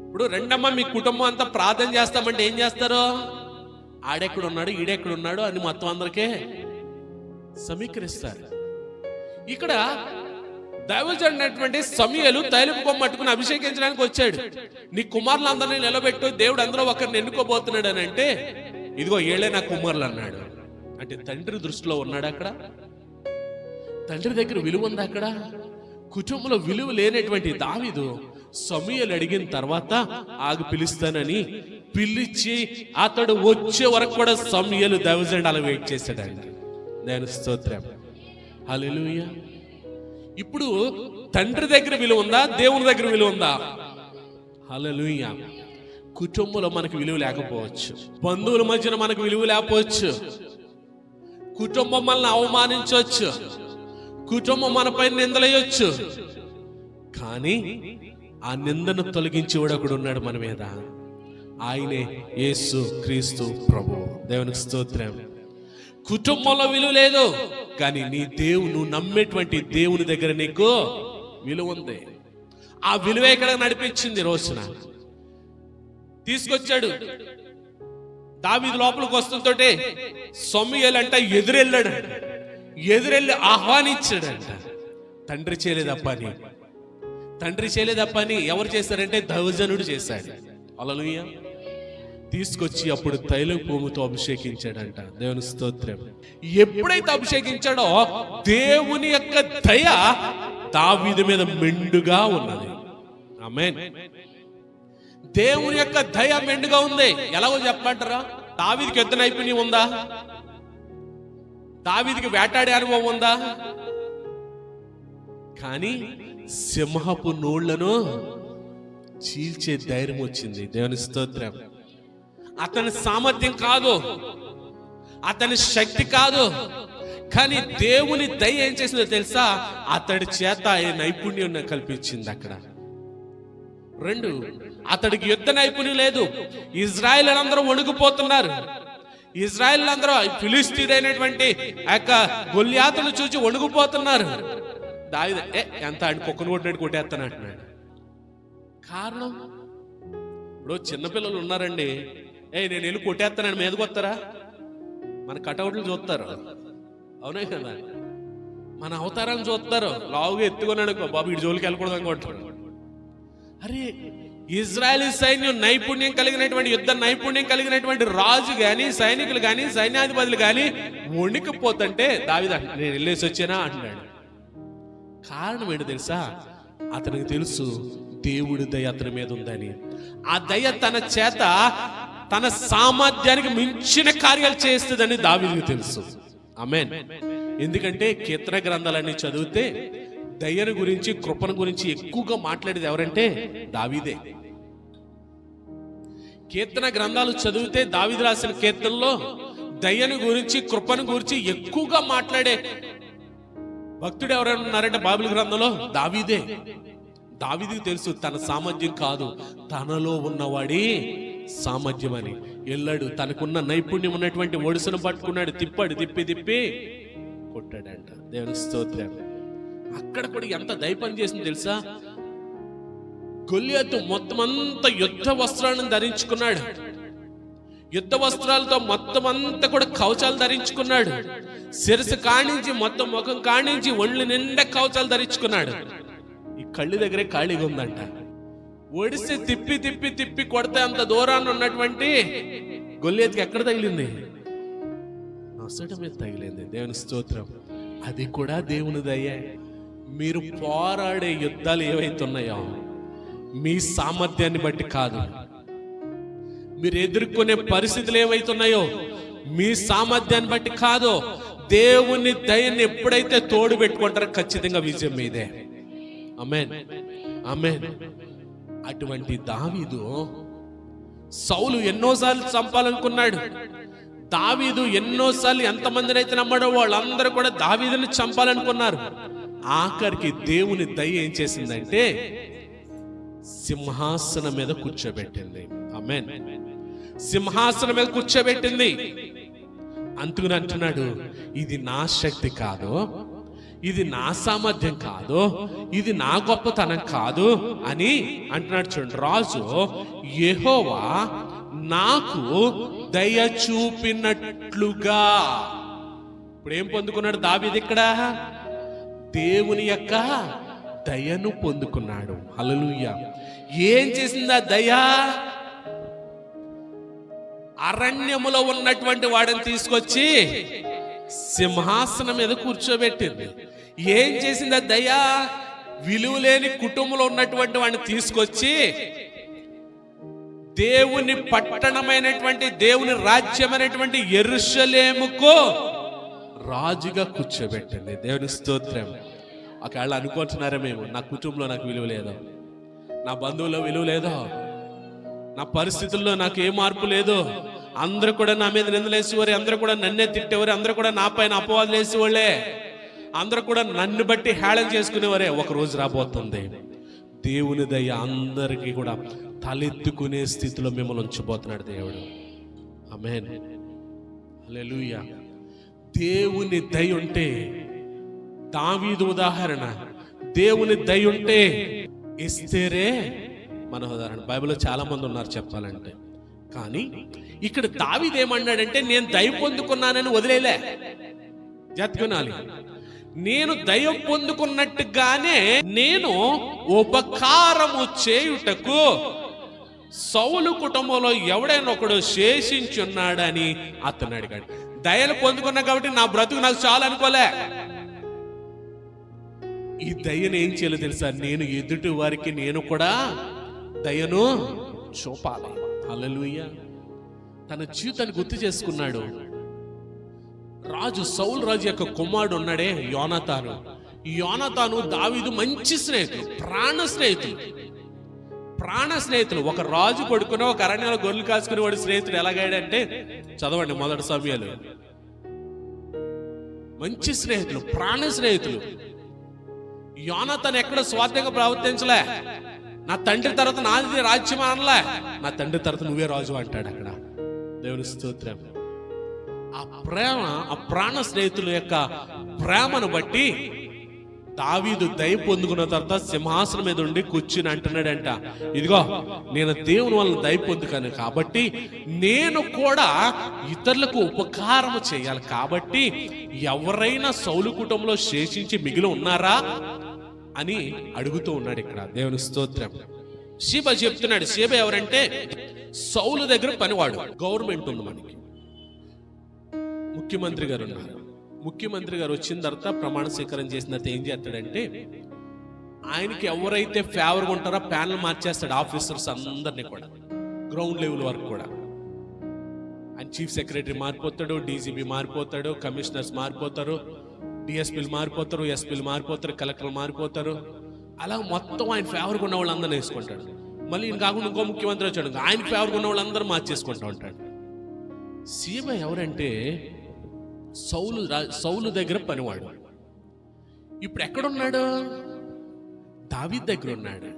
S1: ఇప్పుడు రెండమ్మ మీ కుటుంబం అంతా ప్రార్థన చేస్తామంటే ఏం చేస్తారు? ఆడెక్కడున్నాడు, ఈడెక్కడున్నాడు అని మొత్తం అందరికీ సమీకరిస్తారు. ఇక్కడ దైవజనుడైనటువంటి సమూయేలు తైలపు కొమ్మట్టుకుని అభిషేకించడానికి వచ్చాడు. నీ కుమారులందరినీ నిలబెట్టు, దేవుడు అందులో ఒకరిని ఎన్నుకోబోతున్నాడు అని అంటే, ఇదిగో ఏళ్ళే నా కుమారులు అన్నాడు. అంటే తండ్రి దృష్టిలో ఉన్నాడు అక్కడ? తండ్రి దగ్గర విలువ ఉంది అక్కడ? కుటుంబంలో విలువ లేనటువంటి దావీదు సమూయేలు అడిగిన తర్వాత ఆగి పిలుస్తానని పిలిచి అతడు వచ్చే వరకు కూడా సమూయేలు దైవజనుడు అలా వెయిట్ చేశాడండి. నేను స్తోత్రం, హల్లెలూయా. ఇప్పుడు తండ్రి దగ్గర విలువ ఉందా? దేవుని దగ్గర విలువ ఉందా? హల్లెలూయా. కుటుంబంలో మనకు విలువ లేకపోవచ్చు, బంధువుల మధ్యన మనకు విలువ లేకపోవచ్చు, కుటుంబం మనల్ని అవమానించవచ్చు, కుటుంబం మనపై నిందలేయొచ్చు. కానీ ఆ నిందను తొలగించి ఒకడు ఉన్నాడు మన మీద, ఆయనే యేసు క్రీస్తు ప్రభువు. దేవునికి స్తోత్రం. కుటుంబంలో విలువ లేదు, కానీ నీ నువ్వు నమ్మేటువంటి దేవుని దగ్గర నీకు విలువ ఉంది. ఆ విలువ ఎక్కడ నడిపించింది? రోజున తీసుకొచ్చాడు. దావీదు లోపలికి వస్తుంటే సమూయేలు అంట ఎదురెళ్ళాడు, ఎదురెళ్ళి ఆహ్వానించాడంట. తండ్రి చేయలేదప్ప అని ఎవరు చేశారంటే దైవజనుడు చేశాడు. హల్లెలూయా. తీసుకొచ్చి అప్పుడు తైలం పోముతో అభిషేకించాడంట. దేవుని స్తోత్రం. ఎప్పుడైతే అభిషేకించాడో దేవుని యొక్క దయ దావీదు మీద మెండుగా ఉన్నది. ఆమేన్. దేవుని యొక్క దయ మెండుగా ఉంది. ఎలాగో చెప్పమంటారా? దావీదుకి యుద్ధ నైపుణ్యం ఉందా? దావీదుకి వేటాడే అనుభవం ఉందా? కానీ సింహపు నోళ్లను చీల్చే ధైర్యం వచ్చింది. దేవుని స్తోత్రం. అతని సామర్థ్యం కాదు, అతని శక్తి కాదు, కానీ దేవుని దయ ఏం చేసిందో తెలుసా? అతడి చేత నైపుణ్యం కల్పించింది. అక్కడ 2, అతడికి యుద్ధ నైపుణ్యం లేదు. ఇజ్రాయేల్ అందరూ వణుకుపోతున్నారు. ఇజ్రాయేల్ అందరూ ఫిలిస్తీయుడైనటువంటి ఆ యొక్క గొల్యాతును చూసి వణుకుపోతున్నారు. దావీదు ఎంత ఆయన కుక్కను కొట్టినట్టు కొట్టేస్తాను అంటున్నాడు. కారణం, ఇప్పుడు చిన్నపిల్లలు ఉన్నారండి, నేను వెళ్ళి కొట్టేస్తానని మీదకి వస్తారా? మన కటౌట్లు చూస్తారు, అవునే కదా? మన అవతారాన్ని చూస్తారు. లావుగా ఎత్తుకున్నాడు బాబు, ఇటు జోలికి వెళ్ళకూడదు అనుకుంటారు. అరే, ఇజ్రాయేలీ సైన్యం నైపుణ్యం కలిగినటువంటి యుద్ధ నైపుణ్యం కలిగినటువంటి రాజు గాని, సైనికులు గాని, సైన్యాధిపతులు గాని వణికిపోతుంటే దావీదు నేను వెళ్ళేసి వచ్చానా అంటున్నాడు. కారణం ఏంటో తెలుసా? అతనికి తెలుసు దేవుడి దయ అతని మీద ఉందని. ఆ దయ తన చేత తన సామర్థ్యానికి మించిన కార్యాలు చేస్తుందని దావీదుకు తెలుసు. ఆమేన్. ఎందుకంటే కీర్తన గ్రంథాలన్నీ చదివితే దయను గురించి, కృపను గురించి ఎక్కువగా మాట్లాడేది ఎవరంటే దావీదే. కీర్తన గ్రంథాలు చదివితే దావీదు రాసిన కీర్తనలో దయను గురించి, కృపను గురించి ఎక్కువగా మాట్లాడే భక్తుడు ఎవరైనా ఉన్నారంటే బైబిల్ గ్రంథంలో దావీదే. దావీదుకు తెలుసు తన సామర్థ్యం కాదు, తనలో ఉన్నవాడి సామర్థ్యం అని. వెళ్ళాడు, తనకున్న నైపుణ్యం ఉన్నటువంటి ఒడిసెను పట్టుకున్నాడు, తిప్పాడు, తిప్పి కొట్టాడంట. దేవుని స్తోత్రం. అక్కడ కూడా ఎంత దైపం చేసింది తెలుసా? గొల్లియాతు మొత్తం అంతా యుద్ధ వస్త్రాలను ధరించుకున్నాడు. యుద్ధ వస్త్రాలతో మొత్తం అంతా కూడా కవచాలు ధరించుకున్నాడు. శిరసు కాణించి మొత్తం ముఖం కాణించి ఒళ్ళు నిండా కవచాలు ధరించుకున్నాడు. ఈ కళ్ళు దగ్గరే ఖాళీగా ఉందంట. ఒడిసి తిప్పి కొడితే అంత దూరాన్ని ఉన్నటువంటి గొల్లియాతుకి ఎక్కడ తగిలింది? నొసట మీద తగిలింది. దేవుని స్తోత్రం. అది కూడా దేవుని దయే. మీరు పోరాడే యుద్ధాలు ఏవైతున్నాయో మీ సామర్థ్యాన్ని బట్టి కాదు, మీరు ఎదుర్కొనే పరిస్థితులు ఏవైతున్నాయో మీ సామర్థ్యాన్ని బట్టి కాదు, దేవుని దయని ఎప్పుడైతే తోడు పెట్టుకుంటారో ఖచ్చితంగా విజయం మీదే. ఆమేన్, ఆమేన్. అటువంటి దావీదు సౌలు ఎన్నోసార్లు చంపాలనుకున్నాడు. దావీదు ఎన్నోసార్లు ఎంతమందిని అయితే నమ్మాడో వాళ్ళందరూ కూడా దావీదుని చంపాలనుకున్నారు. ఆఖరికి దేవుని దయ ఏం చేసిందంటే సింహాసనం మీద కూర్చోబెట్టింది. ఆమేన్. సింహాసనం మీద కూర్చోబెట్టింది. అందుకని అంటున్నాడు, ఇది నా శక్తి కాదు, ఇది నా సామర్థ్యం కాదు, ఇది నా గొప్పతనం కాదు అని అంటున్నాడు. చూడండి, రాజు యెహోవా నాకు దయ చూపినట్లుగా. ఇప్పుడు ఏం పొందుకున్నాడు దావీదు? ఇక్కడ దేవుని యొక్క దయను పొందుకున్నాడు. హల్లెలూయా. ఏం చేసింది ఆ దయ? అరణ్యములో ఉన్నటువంటి వాడిని తీసుకొచ్చి సింహాసనం మీద కూర్చోబెట్టింది. ఏం చేసింది ఆ దయ? విలువలేని కుటుంబంలో ఉన్నటువంటి వాడిని తీసుకొచ్చి దేవుని పట్టణమైనటువంటి, దేవుని రాజ్యమైనటువంటి యెరూషలేముకు రాజుగా కూర్చోబెట్టింది. దేవుని స్తోత్రం. ఒకవేళ అనుకుంటున్నారా మేము, నా కుటుంబంలో నాకు విలువ లేదో, నా బంధువుల్లో విలువ లేదో, నా పరిస్థితుల్లో నాకు ఏ మార్పు లేదు, అందరూ కూడా నా మీద నిందలేసేవారు, అందరూ కూడా నన్నే తిట్టేవారు, అందరూ కూడా నా పైన అపవాదులు వేసేవాళ్ళే, అందరూ కూడా నన్ను బట్టి హేళన చేసుకునేవారే. ఒక రోజు రాబోతుంది దేవుని దయ అందరికీ కూడా తలెత్తుకునే స్థితిలో మిమ్మల్ని ఉంచబోతున్నాడు దేవుడు. ఆమేన్, హల్లెలూయా. దేవుని దయ ఉంటే, దావీదు ఉదాహరణ, దేవుని దయ ఉంటే ఎస్తేరే మన ఉదాహరణ. బైబిల్లో చాలా మంది ఉన్నారు చెప్పాలంటే, కానీ ఇక్కడ దావీదు ఏమన్నాడంటే, నేను దయ పొందుకున్నానని వదిలేలే, జతకునాలి. నేను దయ పొందుకున్నట్టుగానే నేను ఉపకారము చేయుటకు సౌలు కుటుంబంలో ఎవడైనా ఒకడు శేషించున్నాడని అతను అడిగాడు. దయలు పొందుకున్నా కాబట్టి నా బ్రతుకు నాకు చాలు అనుకోలే. ఈ దయను ఏం చేయాలో తెలుసా? నేను ఎదుటి వారికి నేను కూడా దయను చూపాలి. హల్లెలూయా. తన జీవితాన్ని గుర్తు చేసుకున్నాడు. రాజు సౌలు రాజు యొక్క కుమారుడు ఉన్నాడే యోనాతాను. యోనాతాను దావీదు మంచి స్నేహితులు, ప్రాణ స్నేహితులు. ఒక రాజు కొడుకున ఒక అరణ్యంలో గొర్రెలు కాసుకుని వాడు స్నేహితుడు ఎలాగాడంటే, చదవండి మొదటి సమయాలు. మంచి స్నేహితులు, ప్రాణ స్నేహితులు. యోనాతాను ఎక్కడ స్వార్థంగా ప్రవర్తించలే. నా తండ్రి తర్వాత నాది రాజ్యం అనలే, నా తండ్రి తర్వాత నువ్వే రాజు అంటాడు అక్కడ. దేవుని స్తోత్రం. ఆ ప్రేమ, ఆ ప్రాణ స్నేహితుల యొక్క ప్రేమను బట్టి దావీదు దయ పొందుకున్న తర్వాత సింహాసనం మీద ఉండి కూర్చుని అంటున్నాడంట, ఇదిగో నేను దేవుని వల్ల దయ పొందుకాను కాబట్టి నేను కూడా ఇతరులకు ఉపకారం చేయాలి. కాబట్టి ఎవరైనా సౌలు కుటుంబంలో శేషించి మిగిలి ఉన్నారా అని అడుగుతూ ఉన్నాడు ఇక్కడ. దేవుని స్తోత్రం. షీబా చెప్తున్నాడు. షీబా ఎవరంటే సౌలు దగ్గర పనివాడు. గవర్నమెంట్ ఉంది మనకి, ముఖ్యమంత్రి గారు ఉన్నారు. ముఖ్యమంత్రి గారు వచ్చిన తర్వాత ప్రమాణ స్వీకారం చేసిన తర్వాత ఏం చేస్తాడంటే, ఆయనకి ఎవరైతే ఫేవర్గా ఉంటారో ప్యానల్ మార్చేస్తాడు, ఆఫీసర్స్ అందరినీ కూడా, గ్రౌండ్ లెవెల్ వరకు కూడా. ఆయన చీఫ్ సెక్రటరీ మారిపోతాడు, డీజీపీ మారిపోతాడు, కమిషనర్స్ మారిపోతారు, డిఎస్పీలు మారిపోతారు, ఎస్పీలు మారిపోతారు, కలెక్టర్లు మారిపోతారు. అలా మొత్తం ఆయన ఫేవర్గా ఉన్న వాళ్ళందరినీ వేసుకుంటాడు. మళ్ళీ ఈయన కాకుండా ఇంకో ముఖ్యమంత్రి వచ్చాడు, ఆయన ఫేవర్గా ఉన్న వాళ్ళందరూ మార్చేసుకుంటూ ఉంటాడు. సీమ ఎవరంటే సౌలు దగ్గర పనివాడు. ఇప్పుడు ఎక్కడున్నాడు? దావీదు దగ్గర ఉన్నాడు.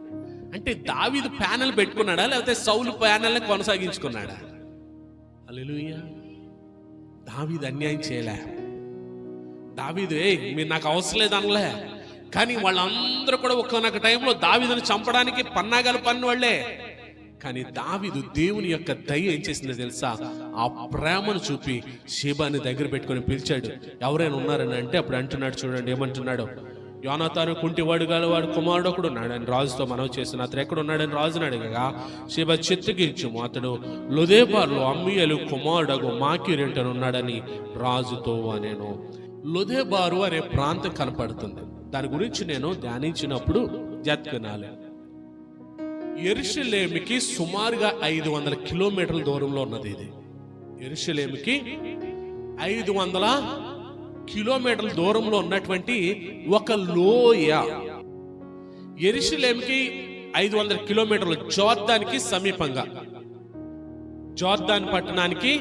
S1: అంటే దావీదు ప్యానెల్ పెట్టుకున్నాడా, లేకపోతే సౌలు ప్యానెల్ని కొనసాగించుకున్నాడా? హల్లెలూయా. దావీదు అన్యాయం చేయలే. దావీదు మీరు నాకు అవసరం లేదు అనలే. కానీ వాళ్ళందరూ కూడా ఒక్కొక్క టైంలో దావీదుని చంపడానికి పన్నాగాలు పన్నువాళ్లే. కానీ దావీదు దేవుని యొక్క దయ ఏం చేసిందో తెలుసా? ఆ ప్రేమను చూపి షేబాని దగ్గర పెట్టుకొని పిలిచాడు. ఎవరైనా ఉన్నారని అంటే అప్పుడు అంటున్నాడు, చూడండి ఏమంటున్నాడు, యోనాతాను కుంటివాడు గల వాడు కుమారుడు ఒకడు ఉన్నాడు అని రాజుతో మనవి చేసిన. అతను ఎక్కడ ఉన్నాడని రాజుని అడగగా, షేబా చిత్తగించుము, అతడు లొదెబారులో అమ్మీయేలు కుమారుడు మాకీరెంటను ఉన్నాడని రాజుతో అనేను. లొదెబారు అనే ప్రాంతం కనపడుతుంది. దాని గురించి నేను ధ్యానించినప్పుడు జత్కనాలి. యెరూషలేముకి సుమారుగా 500 కిలోమీటర్ల దూరంలో ఉన్నది ఇది. యెరూషలేముకి 500 కిలోమీటర్ల దూరంలో ఉన్నటువంటి ఒక లోయ. యెరూషలేముకి 500 కిలోమీటర్లు జోర్దానికి సమీపంగా, జోర్దాన్ పట్టణానికి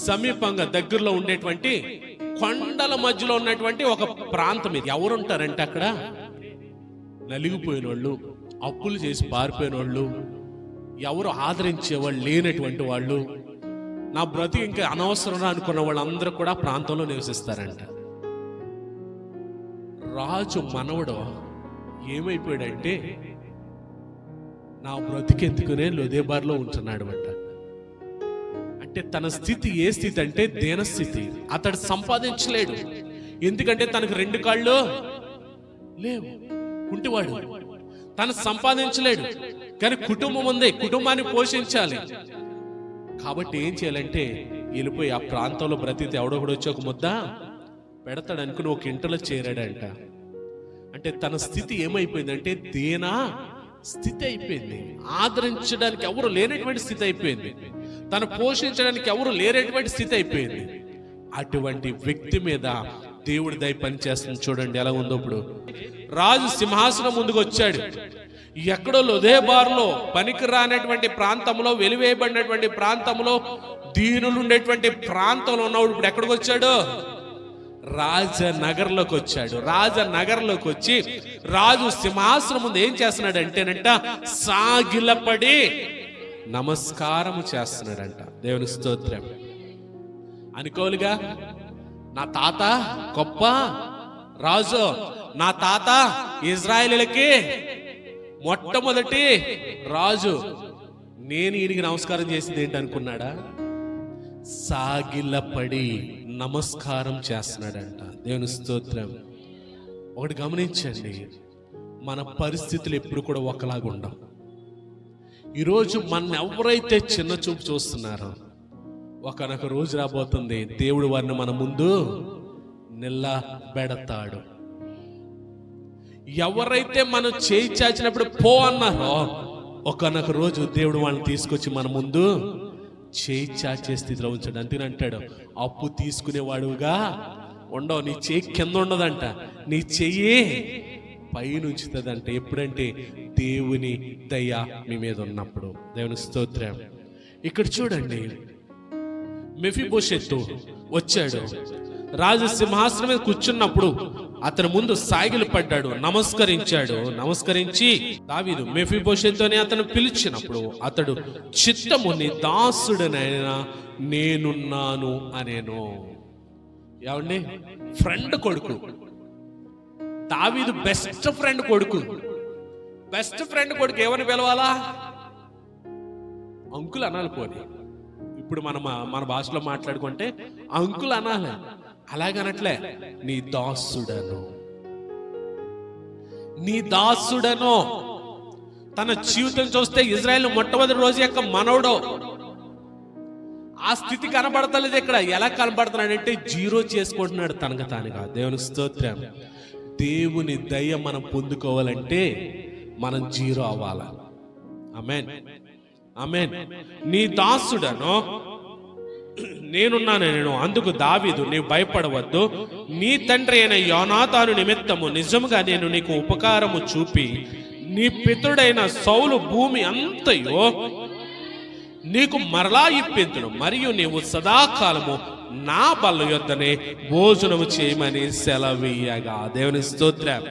S1: సమీపంగా దగ్గరలో ఉండేటువంటి కొండల మధ్యలో ఉన్నటువంటి ఒక ప్రాంతం ఇది. ఎవరుంటారంటే అక్కడ నలిగిపోయిన వాళ్ళు, అప్పులు చేసి పారిపోయిన వాళ్ళు, ఎవరు ఆదరించేవాళ్ళు లేనటువంటి వాళ్ళు, నా బ్రతికి ఇంకా అనవసరం అనుకున్న వాళ్ళందరూ కూడా ప్రాంతంలో నివసిస్తారంట. రాజు మనవడు ఏమైపోయాడంటే, నా బ్రతికెందుకునే లొదెబారులో ఉంటున్నాడు అంట. అంటే తన స్థితి ఏ స్థితి అంటే దీనస్థితి. అతడు సంపాదించలేడు, ఎందుకంటే తనకు 2 కాళ్ళు లేవు, కుంటివాడు. తను సంపాదించలేడు, కానీ కుటుంబం ఉంది, కుటుంబాన్ని పోషించాలి. కాబట్టి ఏం చేయాలంటే వెళ్ళిపోయి ఆ ప్రాంతంలో బ్రతికితే ఎవడొకడు వచ్చి ఒక ముద్ద పెడతాడు అనుకుని ఒక ఇంటలో చేరాడంట. అంటే తన స్థితి ఏమైపోయిందంటే దీనా స్థితి అయిపోయింది. ఆదరించడానికి ఎవరు లేనటువంటి స్థితి అయిపోయింది. తను పోషించడానికి ఎవరు లేనటువంటి స్థితి అయిపోయింది. అటువంటి వ్యక్తి మీద దేవుడి దయ పనిచేస్తుంది. చూడండి ఎలా ఉందో. ఇప్పుడు రాజు సింహాసనం ముందుకు వచ్చాడు. ఎక్కడో లొదెబారులో పనికి రానటువంటి ప్రాంతంలో, వెలివేయబడినటువంటి ప్రాంతంలో, దీనులు ఉండేటువంటి ప్రాంతంలో ఉన్నవాడు ఇప్పుడు ఎక్కడికి వచ్చాడు? రాజనగర్లోకి వచ్చాడు. రాజనగర్లోకి వచ్చి రాజు సింహాసనం ముందు ఏం చేస్తున్నాడంటేనంట, సాగిలపడి నమస్కారం చేస్తున్నాడంట. దేవుని స్తోత్రం. అనుకోలుగా నా తాత గొప్ప రాజు, నా తాత ఇజ్రాయేలులకి మొట్టమొదటి రాజు, నేను ఈయనకి నమస్కారం చేసింది ఏంటి అనుకున్నాడా? సాగిలపడి నమస్కారం చేస్తున్నాడంట. దేవుని స్తోత్రం. ఒకటి గమనించండి, మన పరిస్థితులు ఎప్పుడు కూడా ఒకలాగా ఉండవు. ఈరోజు మన ఎవరైతే చిన్న చూపు చూస్తున్నారో, ఒకనొక రోజు రాబోతుంది దేవుడు వారిని మన ముందు నిలబెడతాడు. ఎవరైతే మనం చేయి చాచినప్పుడు పో అన్నారో, ఒకనొక రోజు దేవుడు వాళ్ళని తీసుకొచ్చి మన ముందు చేయి చాచే స్థితిలో ఉంచాడు. అందుకని అంటాడు, అప్పు తీసుకునేవాడుగా ఉండవు, నీ చేయి కింద ఉండదంట, నీ చెయ్యి పైన ఉంచుతుందంట. ఎప్పుడంటే దేవుని దయ మీ మీద ఉన్నప్పుడు. దేవుని స్తోత్రం. ఇక్కడ చూడండి, మెఫీబోషెతు వచ్చాడు. రాజు సింహాసనం మీద కూర్చున్నప్పుడు అతని ముందు సాగిలు పడ్డాడు, నమస్కరించాడు. నమస్కరించి దావీదు మెఫీబోషెతు అని అతను పిలిచినప్పుడు అతడు చిత్తము నీ దాసుడనైనా నేనున్నాను అనేను. ఏమండి, ఫ్రెండ్ కొడుకు దావీదు, బెస్ట్ ఫ్రెండ్ కొడుకు. బెస్ట్ ఫ్రెండ్ కొడుకు ఏమని పిలవాలా? అంకుల్ అనాలి. పోనీ ఇప్పుడు మన భాషలో మాట్లాడుకుంటే అంకుల్ అనాలి. అలాగనట్లే, నీ దాసుడను, నీ దాసుడను. తన జీవితం చూస్తే ఇజ్రాయెల్ మొట్టమొదటి రోజు యొక్క మనవడు. ఆ స్థితి కనబడతలేదు ఇక్కడ. ఎలా కనబడుతున్నాడంటే జీరో చేసుకుంటున్నాడు తనకు తానుగా. దేవుని స్తోత్రం. దేవుని దయ మనం పొందుకోవాలంటే మనం జీరో అవ్వాలి. ఆమేన్, ఆమేన్. నీ దాసుడను నేను అందుకు దావీదు, నీవు భయపడవద్దు. నీ తండ్రి అయిన యోనాతాను నిమిత్తము నిజముగా నేను నీకు ఉపకారము చూపి నీ పితరుడైన సౌలు భూమి అంతయో నీకు మరలా ఇప్పింతును. మరియు నీవు సదాకాలము నా బల్ల యొద్దనే భోజనము చేయమని సెలవీయగా. దేవుని స్తోత్రం.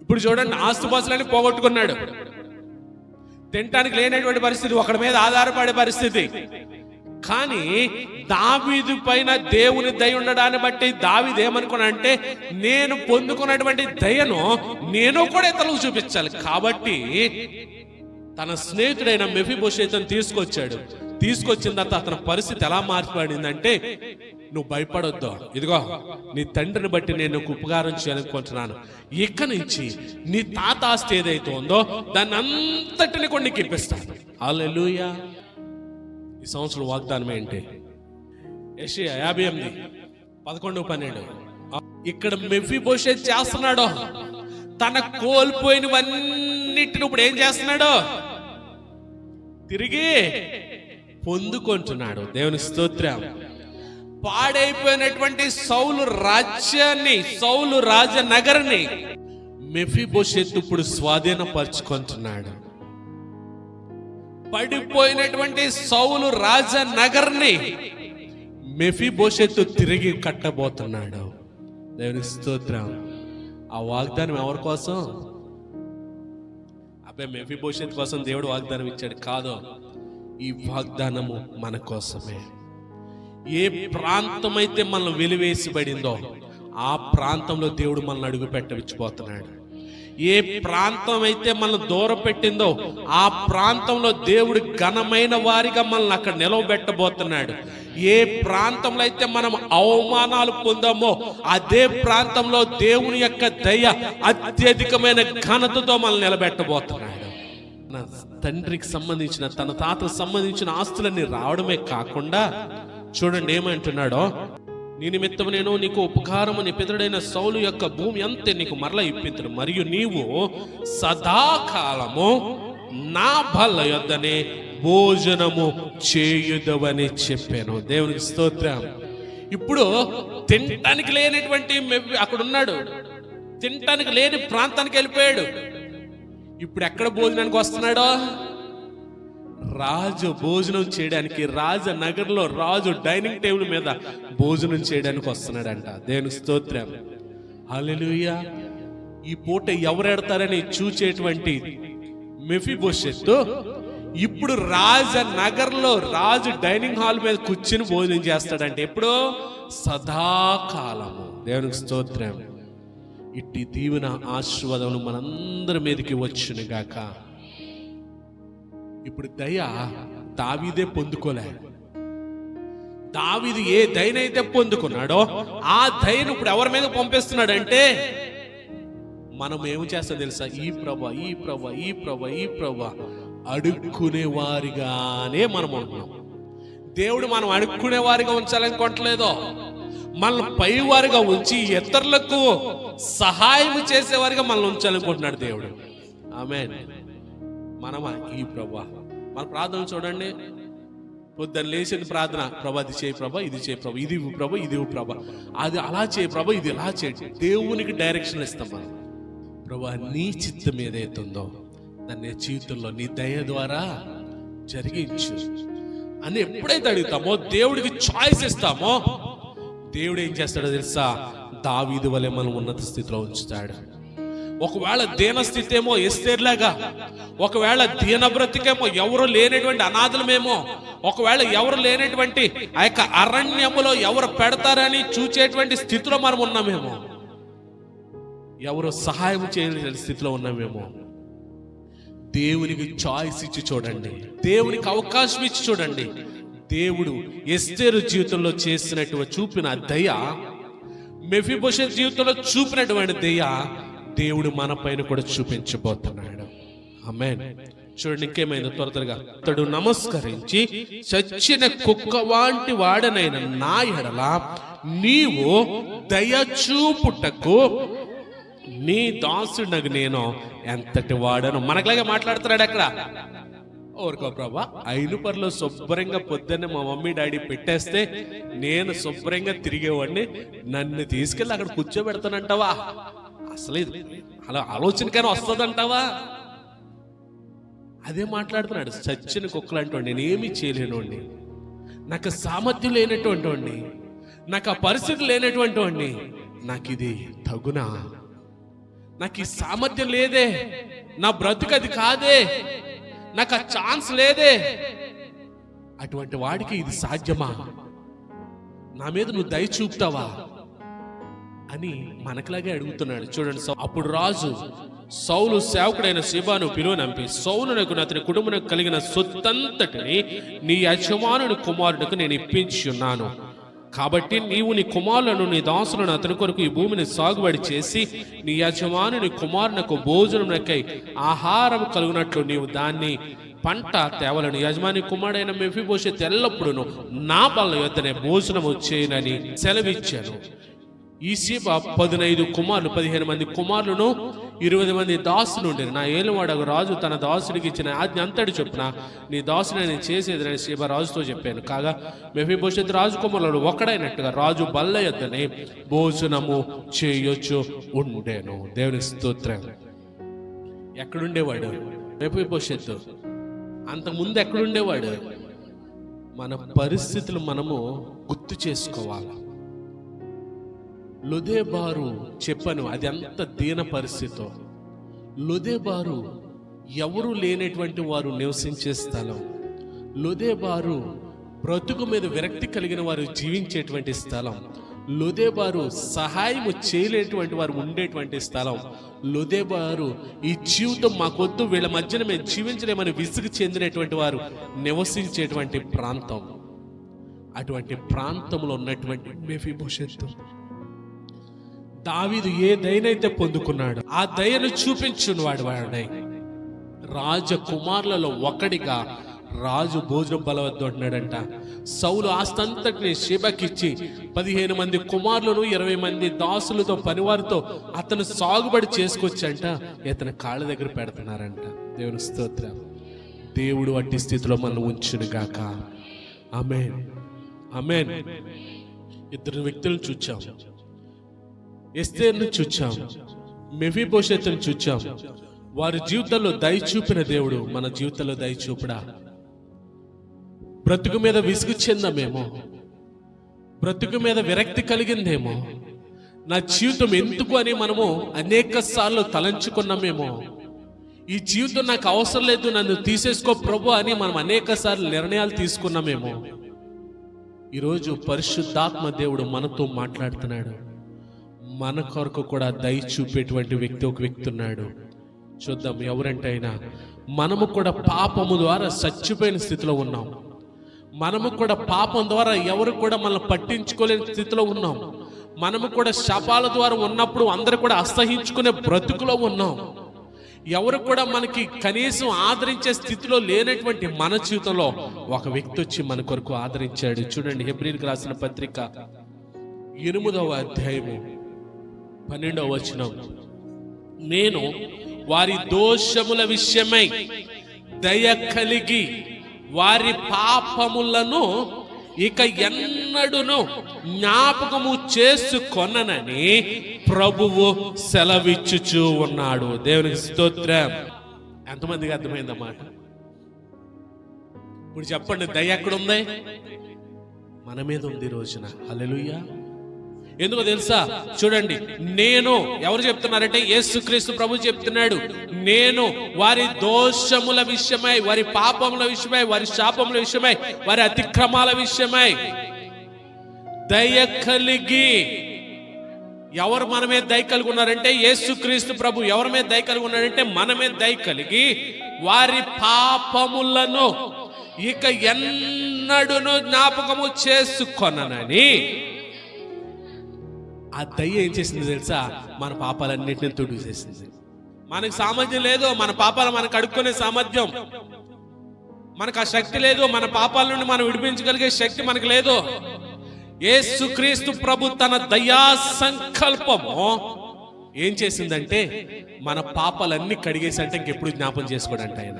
S1: ఇప్పుడు చూడండి, ఆస్తుపాస్తులన్నీ పోగొట్టుకున్నాడు. తినటానికి లేనటువంటి పరిస్థితి, ఒకడి మీద ఆధారపడే పరిస్థితి. కానీ దావీదు పైన దేవుని దయ ఉండడాన్ని బట్టి దావీదు ఏమనుకున్నాడంటే, నేను పొందుకున్నటువంటి దయను నేను కూడా ఇతరులకు చూపించాలి. కాబట్టి తన స్నేహితుడైన మెఫీబోషెతును తీసుకొచ్చిన తర్వాత అతని పరిస్థితి ఎలా మార్చబడిందంటే, నువ్వు భయపడొద్దు, ఇదిగో నీ తండ్రిని బట్టి నేను ఉపకారం చేయాలనుకుంటున్నాను. ఇక నుంచి నీ తాత ఆస్తి ఏదైతే ఉందో దాన్ని అంతటిని కూడా నీకు ఇప్పిస్తాను. హల్లెలూయా. ఈ సంవత్సరం వాగ్దానం ఏంటి? యెషయా 58:11-12. ఇక్కడ మెఫీబోషెతు చేస్తున్నాడు, తన కోల్పోయినవన్నిటిని ఇప్పుడు ఏం చేస్తున్నాడు? తిరిగి పొందుకుంటున్నాడు. దేవుని స్తోత్రం. పాడైపోయినటువంటి సౌలు రాజనగర్ని మెఫీబోషెతు ఇప్పుడు స్వాధీనపరుచుకుంటున్నాడు. పడిపోయినటువంటి సౌలు రాజనగర్ని మెఫీబోషెతు తిరిగి కట్టబోతున్నాడు. దేవుని స్తోత్రం. ఆ వాగ్దానం ఎవరి కోసం? అబ్బాయి మెఫీబోషెతు కోసం దేవుడు వాగ్దానం ఇచ్చాడు కాదు, ఈ వాగ్దానము మన కోసమే. ఏ ప్రాంతం అయితే మనల్ని వెలివేసిబడిందో ఆ ప్రాంతంలో దేవుడు మనల్ని అడుగు పెట్టవిచ్చిపోతున్నాడు. ఏ ప్రాంతం అయితే మనల్ని దూరం పెట్టిందో ఆ ప్రాంతంలో దేవుడు ఘనమైన వారిగా మనల్ని అక్కడ నిలవబెట్టబోతున్నాడు. ఏ ప్రాంతంలో అయితే మనం అవమానాలు పొందామో అదే ప్రాంతంలో దేవుని యొక్క దయ అత్యధికమైన ఘనతతో మనల్ని నిలబెట్టబోతున్నాడు. తన తండ్రికి సంబంధించిన, తన తాతకు సంబంధించిన ఆస్తులన్నీ రావడమే కాకుండా చూడండి ఏమంటున్నాడో, నీ నిమిత్తం నేను నీకు ఉపకారము నీ పితరుడైన సౌలు యొక్క భూమి అంతే నీకు మరలా ఇప్పింతును. మరియు నీవు సదాకాలము నా బల్ల యొద్దనే భోజనము చేయుదవని చెప్పాను. దేవునికి స్తోత్రం. ఇప్పుడు తినటానికి లేనటువంటి అక్కడ ఉన్నాడు, తినటానికి లేని ప్రాంతానికి వెళ్ళిపోయాడు. ఇప్పుడు ఎక్కడ భోజనానికి వస్తున్నాడో? రాజు భోజనం చేయడానికి, రాజనగర్లో రాజు డైనింగ్ టేబుల్ మీద భోజనం చేయడానికి వస్తున్నాడంట. దేవుని స్తోత్రం. హల్లెలూయా. ఈ పూట ఎవరెడతారని చూచేటువంటి మెఫీబోషెతు ఇప్పుడు రాజనగర్లో రాజు డైనింగ్ హాల్ మీద కూర్చుని భోజనం చేస్తాడంటే ఎప్పుడు? సదాకాలము. దేవునికి స్తోత్రం. ఇట్టి దీవెన ఆశీర్వాదములు మనందరి మీదకి వచ్చును గాక. ఇప్పుడు దయ దావీదే పొందుకోలే. దావీదు ఏ దయనైతే పొందుకున్నాడో ఆ దయను ఇప్పుడు ఎవరి మీద పంపిస్తున్నాడంటే, మనం ఏమి చేస్తాం తెలుసా? ఈ ప్రభా అడుక్కునే వారిగానే మనం ఉంటున్నాం. దేవుడు మనం అడుక్కునే వారిగా ఉంచాలనుకోవట్లేదో, మనల్ని పైవారిగా ఉంచి ఇతరులకు సహాయం చేసేవారిగా మనల్ని ఉంచాలనుకుంటున్నాడు దేవుడు. ఆమేన్. మనమా ఈ ప్రభా? మన ప్రార్థన చూడండి, పొద్దున్న లేచిన ప్రార్థన, ప్రభా ఇది చేయి ప్రభా, ఇది చేయి ప్రభా, ఇది ప్రభా, ఇది ప్రభా, అది అలా చేయి ప్రభా, ఇది ఇలా చేయి. దేవునికి డైరెక్షన్ ఇస్తాం మనం. ప్రభా నీ చిత్తం ఏదైతుందో దాన్ని జీవితంలో నీ దయ ద్వారా జరిగించు అని ఎప్పుడైతే అడుగుతామో, దేవుడికి చాయిస్ ఇస్తామో, దేవుడు ఏం చేస్తాడో తెలుసా? దావీదు వలె మనం ఉన్నత స్థితిలో ఉంచుతాడు. ఒకవేళ దీన స్థితి ఏమో ఎస్తేర్లాగా, ఒకవేళ దీన బ్రతికేమో ఎవరు లేనటువంటి అనాథలమేమో, ఒకవేళ ఎవరు లేనటువంటి ఆ యొక్క అరణ్యములో ఎవరు పెడతారని చూచేటువంటి స్థితిలో మనం ఉన్నామేమో, ఎవరు సహాయం చేయలేని స్థితిలో ఉన్నామేమో. దేవునికి చాయిస్ ఇచ్చి చూడండి, దేవునికి అవకాశం ఇచ్చి చూడండి. దేవుడు ఎస్తేరు జీవితంలో చూపిన దయ, మెఫీబోషెతు జీవితంలో చూపినటువంటి దయ దేవుడు మన పైన కూడా చూపించబోతున్నాడు. ఆమేన్. చూడండి ఇంకేమైందో త్వరగా. అతడు నమస్కరించి, చచ్చిన కుక్క వంటి వాడనైన నా ఎడల నీవు దయ చూపుటకు నీ దాసుడగు నేను ఎంతటి వాడను. మనకులాగే మాట్లాడుతున్నాడు అక్కడ. ఓరుకో ప్రభా, 5 పర్లో శుభ్రంగా పొద్దున్నే మా మమ్మీ డాడీ పెట్టేస్తే నేను శుభ్రంగా తిరిగేవాడిని, నన్ను తీసుకెళ్ళి అక్కడ కూర్చోబెడతానంటావా? అసలు ఇది అలా ఆలోచనకైనా వస్తుందంటావా? అదే మాట్లాడుతున్నాడు. చచ్చిన కుక్కలు అంటోండి, నేనేమి చేయలేనోండి, నాకు సామర్థ్యం లేనటువంటి వాడిని, నాకు ఆ పరిస్థితి లేనటువంటి వాడిని, నాకు ఇది తగునా? నాకు ఈ సామర్థ్యం లేదే, నా బ్రతుకు అది కాదే, నాకు ఆ ఛాన్స్ లేదే, అటువంటి వాడికి ఇది సాధ్యమా? నా మీద నువ్వు దయ చూపుతావా అని మనకులాగే అడుగుతున్నాడు. చూడండి, అప్పుడు రాజు సౌలు సేవకుడైన సిబాను పిలువనంపి, సౌలునకు అతని కుటుంబం కలిగిన సొత్తంతటిని నీ యజమానుని కుమారుడికి నేను ఇప్పించి ఉన్నాను. కాబట్టి నీవు నీ కుమారులను నీ దాసులను అతని కొరకు ఈ భూమిని సాగుబడి చేసి నీ యజమానుని కుమారునకు భోజనమునకై ఆహారం కలుగునట్లు నీవు దాన్ని పంట తేవలను. యజమాని కుమారుడైన మెఫీబోషెతు ఎల్లప్పుడూ నా బల్ల యొద్దనే భోజనము చేయనని సెలవిచ్చాను. ఈ సీబా 15 కుమారులు, 15 మంది కుమారులను, 20 మంది దాసులు ఉండేది. నా ఏలువాడగు రాజు తన దాసుడికి ఇచ్చిన ఆజ్ఞ అంతటి చొప్పున నీ దాసుని నేను చేసేదని సీబా రాజుతో చెప్పాను. కాగా మెఫీబోషెతు రాజు కుమారుడు ఒకడైనట్టుగా రాజు బల్ల యొద్దనే భోజనము చేయొచ్చు ఉండేను. దేవుని స్తోత్రం. ఎక్కడుండేవాడు మెఫీబోషెతు? అంతకుముందు ఎక్కడుండేవాడు? మన పరిస్థితులు మనము గుర్తు చేసుకోవాలి. లొదెబారు చెప్పను, అది అంత దీన పరిస్థితి. లొదెబారు ఎవరు లేనటువంటి వారు నివసించే స్థలం. లొదెబారు బ్రతుకు మీద విరక్తి కలిగిన వారు జీవించేటువంటి స్థలం. లొదెబారు సహాయం చేయలేటువంటి వారు ఉండేటువంటి స్థలం. లొదెబారు ఈ జీవితం మాకొద్దు, వీళ్ళ మధ్యన మేము జీవించలేమని విసుగు చెందినటువంటి వారు నివసించేటువంటి ప్రాంతం. అటువంటి ప్రాంతంలో ఉన్నటువంటి మెఫీబోషెతు దావీదు ఏ దయనైతే పొందుకున్నాడు ఆ దయను చూపించువాడు వాడై రాజకుమారులలో ఒకడిగా రాజు భోజనం బలవద్దు అంటున్నాడంట. సౌలు ఆస్తంతటిని షేబకిచ్చి 15 మంది కుమారులను 20 మంది దాసులతో పనివారితో అతను సాగుబడి చేసుకొచ్చంట ఇతని కాళ్ళ దగ్గర పెడుతున్నారంట. దేవుని స్తోత్రం. దేవుడు అట్టి స్థితిలో మనం ఉంచును గాక. ఆమేన్, ఆమేన్. 2 వ్యక్తులను చూచాం. ఎస్తేర్ను చూచాం, మెఫీబోషెతును చూచాం. వారి జీవితంలో దయ చూపిన దేవుడు మన జీవితంలో దయ చూపుడా? బ్రతుకు మీద విసుగు చెందామేమో, బ్రతుకు మీద విరక్తి కలిగిందేమో, నా జీవితం ఎందుకు అని మనము అనేక సార్లు తలంచుకున్నామేమో, ఈ జీవితం నాకు అవసరం లేదు, నన్ను తీసేసుకో ప్రభు అని మనం అనేక సార్లు నిర్ణయాలు తీసుకున్నామేమో. ఈరోజు పరిశుద్ధాత్మ దేవుడు మనతో మాట్లాడుతున్నాడు. మన కొరకు కూడా దయ చూపేటువంటి వ్యక్తి ఒక వ్యక్తి ఉన్నాడు. చూద్దాం ఎవరంటే అయినా. మనము కూడా పాపము ద్వారా చచ్చిపోయిన స్థితిలో ఉన్నాం. మనము కూడా పాపం ద్వారా ఎవరు కూడా మనల్ని పట్టించుకోలేని స్థితిలో ఉన్నాం. మనము కూడా శాపాల ద్వారా ఉన్నప్పుడు అందరూ కూడా అసహించుకునే బ్రతుకులో ఉన్నాం. ఎవరు కూడా మనకి కనీసం ఆదరించే స్థితిలో లేనటువంటి మన జీవితంలో ఒక వ్యక్తి వచ్చి మన కొరకు ఆదరించాడు. చూడండి, హెబ్రీయులకు రాసిన పత్రిక 8వ అధ్యాయము 12వ వచనం. నేను వారి దోషముల విషయమై దయ కలిగి వారి పాపములను ఇక ఎన్నడూను జ్ఞాపకము చేసుకొననని ప్రభువు సెలవిచ్చుచూ ఉన్నాడు. దేవునికి స్తోత్రం. ఎంతమందికి అర్థమైందన్నమాట? ఇప్పుడు చెప్పండి, దయ ఎక్కడుంది? మన మీద ఉంది రోజున. హల్లెలూయా. ఎందుకో తెలుసా? చూడండి, నేను ఎవరు చెప్తున్నారంటే యేసుక్రీస్తు ప్రభు చెప్తున్నాడు, నేను వారి దోషముల విషయమై, వారి పాపముల విషయమై, వారి శాపముల విషయమై, వారి అతిక్రమాల విషయమై దయ కలిగి. ఎవరు మన మీద దయ కలిగి ఉన్నారంటే యేసుక్రీస్తు ప్రభు. ఎవరి మీద దయ కలిగి ఉన్నారంటే మన మీద దయ కలిగి వారి పాపములను ఇక ఎన్నడూను జ్ఞాపకము చేసుకొననని. ఆ దయ ఏం చేసింది తెలుసా? మన పాపాలన్నింటినీ తుడిచేసింది. మనకు సామర్థ్యం లేదు, మన పాపాలు మనకు అడుక్కునే సామర్థ్యం మనకు ఆ శక్తి లేదు. మన పాపాల నుండి మనం విడిపించగలిగే శక్తి మనకు లేదు. యేసుక్రీస్తు ప్రభు తన దయా సంకల్పము ఏం చేసిందంటే మన పాపాలన్నీ కడిగేసి అంటే ఇంకెప్పుడు జ్ఞాపం చేసుకోడంట ఆయన.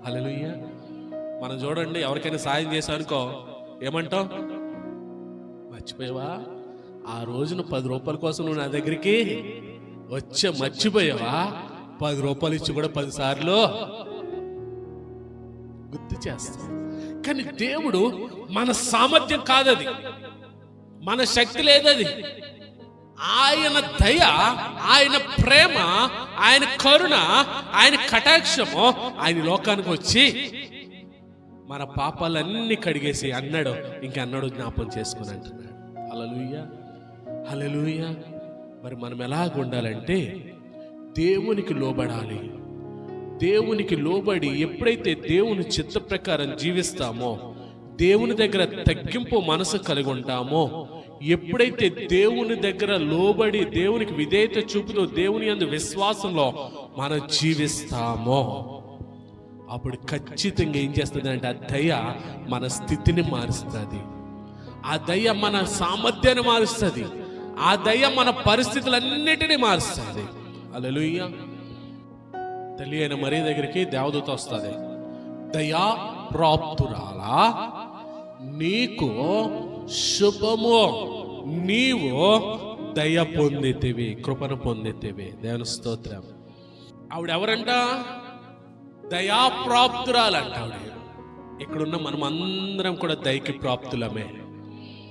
S1: హల్లెలూయా. మనం చూడండి, ఎవరికైనా సాయం చేశానుకో ఏమంటాం? మర్చిపోయావా? ఆ రోజున 10 రూపాయల కోసం నువ్వు నా దగ్గరికి మర్చిపోయావా? 10 రూపాయలు ఇచ్చి కూడా 10 సార్లు గుర్తు చేస్తాం. కానీ దేవుడు మన సామర్థ్యం కాదది, మన శక్తి లేదది. ఆయన దయ, ఆయన ప్రేమ, ఆయన కరుణ, ఆయన కటాక్షము ఆయన లోకానికి వచ్చి మన పాపాలన్నీ కడిగేసి అన్నాడు, ఇంకన్నాడు జ్ఞాపం చేసుకుని అంటున్నాడు. హల్లెలూయా, హల్లెలూయా. మరి మనం ఎలాగ ఉండాలంటే దేవునికి లోబడాలి. దేవునికి లోబడి ఎప్పుడైతే దేవుని చిత్త ప్రకారం జీవిస్తామో, దేవుని దగ్గర తగ్గింపు మనసు కలిగి ఉంటామో, ఎప్పుడైతే దేవుని దగ్గర లోబడి దేవునికి విధేయత చూపుతూ దేవుని యందు విశ్వాసంలో మనం జీవిస్తామో, అప్పుడు ఖచ్చితంగా ఏం చేస్తుంది అంటే ఆ దయ మన స్థితిని మారుస్తుంది, ఆ దయ మన సామర్థ్యాన్ని మారుస్తుంది, ఆ దయ మన పరిస్థితులన్నిటినీ మారుస్తుంది. హల్లెలూయా. తల్లి అయిన మరియ దగ్గరికి దేవదూత వస్తుంది. దయా ప్రాప్తురాలా, నీకు శుభము, నీవు దయ పొందితివి, కృపను పొందితివి. దేవుని స్తోత్రం. ఆవిడెవరంట? దయా ప్రాప్తురాలంట ఆవిడ. ఇక్కడున్న మనం అందరం కూడా దయకి ప్రాప్తులమే.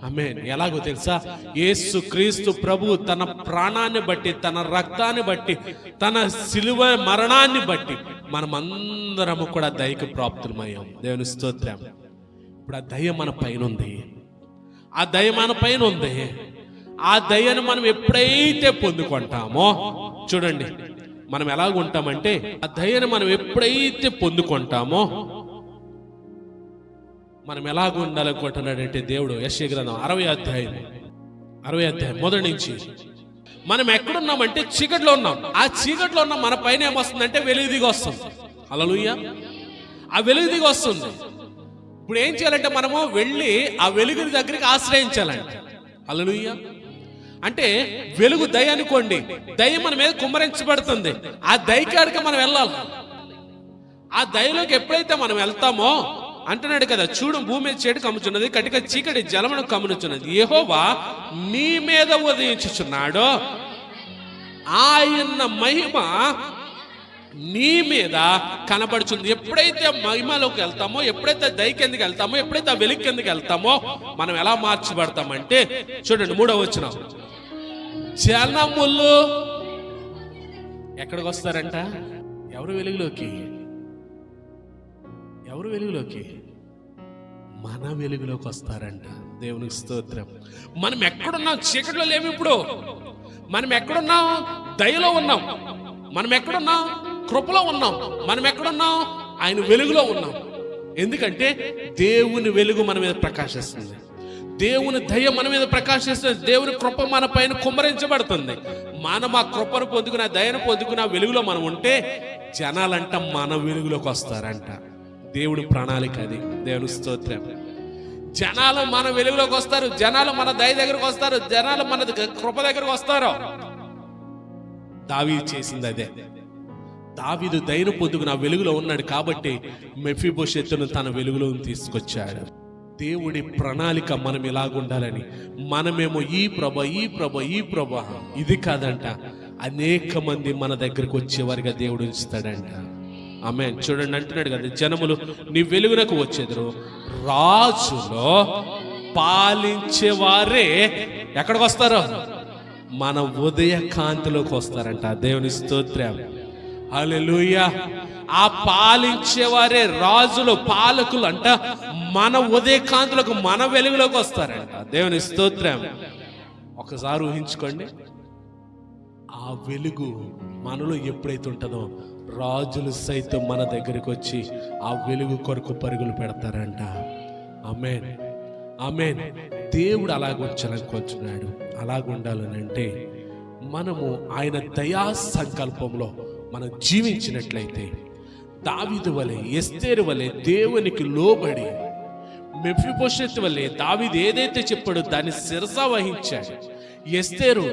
S1: ఆమేన్. ఎలాగో తెలుసా? యేసు క్రీస్తు ప్రభు తన ప్రాణాన్ని బట్టి, తన రక్తాన్ని బట్టి, తన సిలువ మరణాన్ని బట్టి మనమందరము కూడా దయకి ప్రాప్తులమయ్యాం. దేవుని స్తోత్రం. ఇప్పుడు ఆ దయ మన పైన ఉంది, ఆ దయ మన పైన ఉంది. ఆ దయను మనం ఎప్పుడైతే పొందుకుంటామో, చూడండి మనం ఎలాగుంటామంటే, ఆ దయను మనం ఎప్పుడైతే పొందుకుంటామో మనం ఎలాగ ఉండాలనుకుంటున్నాడంటే దేవుడు. యెషయా గ్రంథం 60వ అధ్యాయం మొదటి నుంచి మనం ఎక్కడున్నామంటే చీకట్లో ఉన్నాం. ఆ చీకట్లో ఉన్న మన పైన ఏమొస్తుందంటే వెలుగు దిగి వస్తుంది. హల్లెలూయా. ఆ వెలుగు దిగి వస్తుంది. ఇప్పుడు ఏం చేయాలంటే మనము వెళ్ళి ఆ వెలుగు దగ్గరికి ఆశ్రయించాలంటే. హల్లెలూయా. అంటే వెలుగు దయ అనుకోండి, దయ మన మీద కుమ్మరించబడుతుంది. ఆ దయకాడికి మనం వెళ్ళాలి. ఆ దయలోకి ఎప్పుడైతే మనం వెళ్తామో అంటున్నాడు కదా, చూడు భూమి మీద చెడు కమ్ముచున్నది, కటిక చీకటి జలమును కమ్ముచున్నది, యెహోవా నీ మీద ఉదయించుచున్నాడు, ఆయన మహిమ నీ మీద కనబడుచుంది. ఎప్పుడైతే మహిమలోకి వెళ్తామో, ఎప్పుడైతే దయ కిందకి వెళ్తామో, ఎప్పుడైతే ఆ వెలుగు కిందకి వెళ్తామో మనం ఎలా మార్చబడతామంటే, చూడండి 3వ వచనం, జనములు ఎక్కడికి వస్తారంట? ఎవరు వెలుగులోకి? ఎవరు వెలుగులోకి? మన వెలుగులోకి వస్తారంట. దేవునికి స్తోత్రం. మనం ఎక్కడున్నాం? చీకట్లో లేము. ఇప్పుడు మనం ఎక్కడున్నాం? దయలో ఉన్నాం. మనం ఎక్కడున్నాం? కృపలో ఉన్నాం. మనం ఎక్కడున్నాం? ఆయన వెలుగులో ఉన్నాం. ఎందుకంటే దేవుని వెలుగు మన మీద ప్రకాశిస్తుంది, దేవుని దయ మన మీద ప్రకాశిస్తుంది, దేవుని కృప మన పైన కుమ్మరించబడుతుంది. మనం ఆ కృపను పొందుకున్న, దయను పొందుకున్న వెలుగులో మనం ఉంటే జనాలంట మన వెలుగులోకి వస్తారంట. దేవుడి ప్రణాళిక అది. దేవుని స్తోత్రం. జనాలు మన వెలుగులోకి వస్తారు, జనాలు మన దయ దగ్గరకు వస్తారు, జనాలు మన కృప దగ్గరకు వస్తారు. దావీదు చేసింది అదే. దావీదు దయను పొందుకున్న వెలుగులో ఉన్నాడు కాబట్టి మెఫీబోషెతును తన వెలుగులో తీసుకొచ్చాడు. దేవుడి ప్రణాళిక మనం ఇలాగుండాలని. మనమేమో ఈ ప్రభ ఇది కాదంట, అనేక మంది మన దగ్గరకు వచ్చేవారిగా దేవుడు ఉంచుతాడంట. ఆమేన్. చూడండి అంటున్నాడు కదా, జనములు నీ వెలుగునకు వచ్చేదరు, రాజులో పాలించేవారే ఎక్కడికి వస్తారో మన ఉదయ కాంతిలోకి వస్తారంట. దేవుని స్తోత్రం. హల్లెలూయా. ఆ పాలించేవారే, రాజులు, పాలకులు అంట మన ఉదయ కాంతులకు, మన వెలుగులోకి వస్తారంట. దేవుని స్తోత్రం. ఒకసారి ఊహించుకోండి, ఆ వెలుగు మనలో ఎప్పుడైతే ఉంటుందో రాజులు సైతం మన దగ్గరికి వచ్చి ఆ వెలుగు కొరకు పరుగులు పెడతారంట. ఆమేన్, ఆమేన్. దేవుడు అలాగుంచాలనుకుంటున్నాడు. అలాగుండాలనంటే మనము ఆయన దయా సంకల్పంలో మనం జీవించినట్లయితే, దావీదు వలె, ఎస్తేరు వలె దేవునికి లోబడి, మెఫీబోషెతు వలె దావీదు ఏదైతే చెప్పాడో దాన్ని శిరస వహించాడు. ఎస్తేరు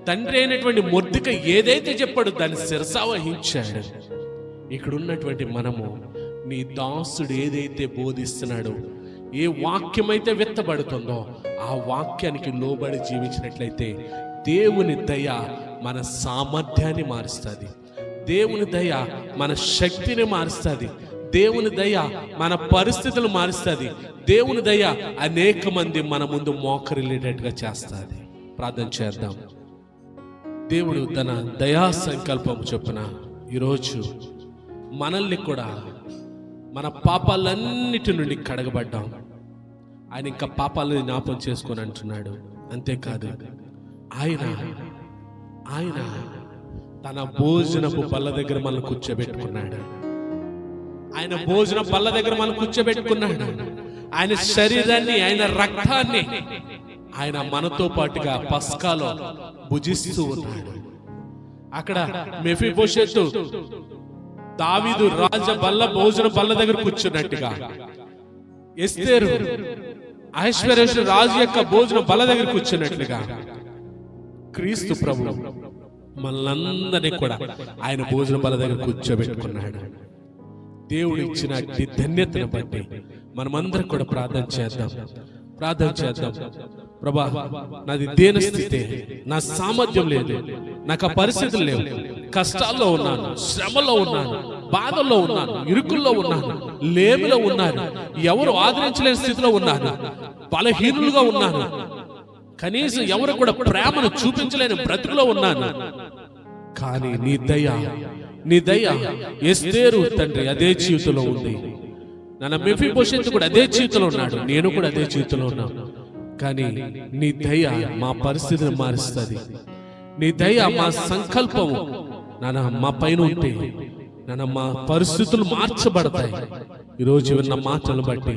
S1: తండ్రి అయినటువంటి మొర్దెకై ఏదైతే చెప్పాడో దాన్ని శిరసావహించాడు. ఇక్కడ ఉన్నటువంటి మనము నీ దాసుడు ఏదైతే బోధిస్తున్నాడో, ఏ వాక్యమైతే విత్తబడుతుందో ఆ వాక్యానికి లోబడి జీవించినట్లయితే దేవుని దయ మన సామర్థ్యాన్ని మారుస్తుంది, దేవుని దయ మన శక్తిని మారుస్తుంది, దేవుని దయ మన పరిస్థితులు మారుస్తుంది, దేవుని దయ అనేక మంది మన ముందు మోకరిల్లేటట్టుగా చేస్తుంది. ప్రార్థన చేద్దాం. దేవుడు తన దయా సంకల్పం చొప్పున ఈరోజు మనల్ని కూడా మన పాపాలన్నిటి నుండి కడగబడ్డాం. ఆయన ఇంకా పాపాలని జ్ఞాపకం చేసుకొని అంటున్నాడు. అంతేకాదు, ఆయన తన భోజనపు బల్ల దగ్గర మనల్ని కూర్చోబెట్టుకున్నాడు. ఆయన భోజన బల్ల దగ్గర మనం కూర్చోబెట్టుకున్నాడు. ఆయన శరీరాన్ని, ఆయన రక్తాన్ని ఆయన మనతో పాటుగా పస్కాలో భుజిస్తూ ఉన్నాడు. అక్కడ మెఫీబోషెతు దావీదు రాజ బల్ల భోజన బల్ల దగ్గర కూర్చున్నట్టుగా, ఎస్తేరు అహష్వేరోషు రాజు యొక్క భోజన బల్ల దగ్గర కూర్చున్నట్లుగా క్రీస్తు ప్రభు మనలందరినీ కూడా ఆయన భోజన బల్ల దగ్గర కూర్చోబెట్టుకున్నాడు. దేవుడు ఇచ్చిన ధన్యతను బట్టి మనమందరం కూడా ప్రార్థన చేద్దాం. ప్రభా, నాది దేన స్థితి, నా సామర్థ్యం లేదు, నాకు ఆ పరిస్థితులు లేవు, కష్టాల్లో ఉన్నాను, శ్రమలో ఉన్నాను, బాధల్లో ఉన్నాను, ఇరుకుల్లో ఉన్నాను, లేమిలో ఉన్నాను, ఎవరు ఆదరించలేని స్థితిలో ఉన్నాను, బలహీనులుగా ఉన్నాను, కనీసం ఎవరు కూడా ప్రేమను చూపించలేని బ్రతుకులో ఉన్నాను. కానీ నీ దయ ఎస్తేరు తండ్రి అదే జీవితంలో ఉంది. నాన్న మెఫీబోషెతు కూడా అదే జీవితంలో ఉన్నాడు, నేను కూడా అదే జీవితంలో ఉన్నాను. కానీ నీ దయ మా పరిస్థితిని మారుస్తుంది. నీ దయ మా సంకల్పము నాన్న మా పైన ఉంటే నాన్న మా పరిస్థితులు మార్చబడతాయి. ఈరోజు విన్న మాటలు బట్టి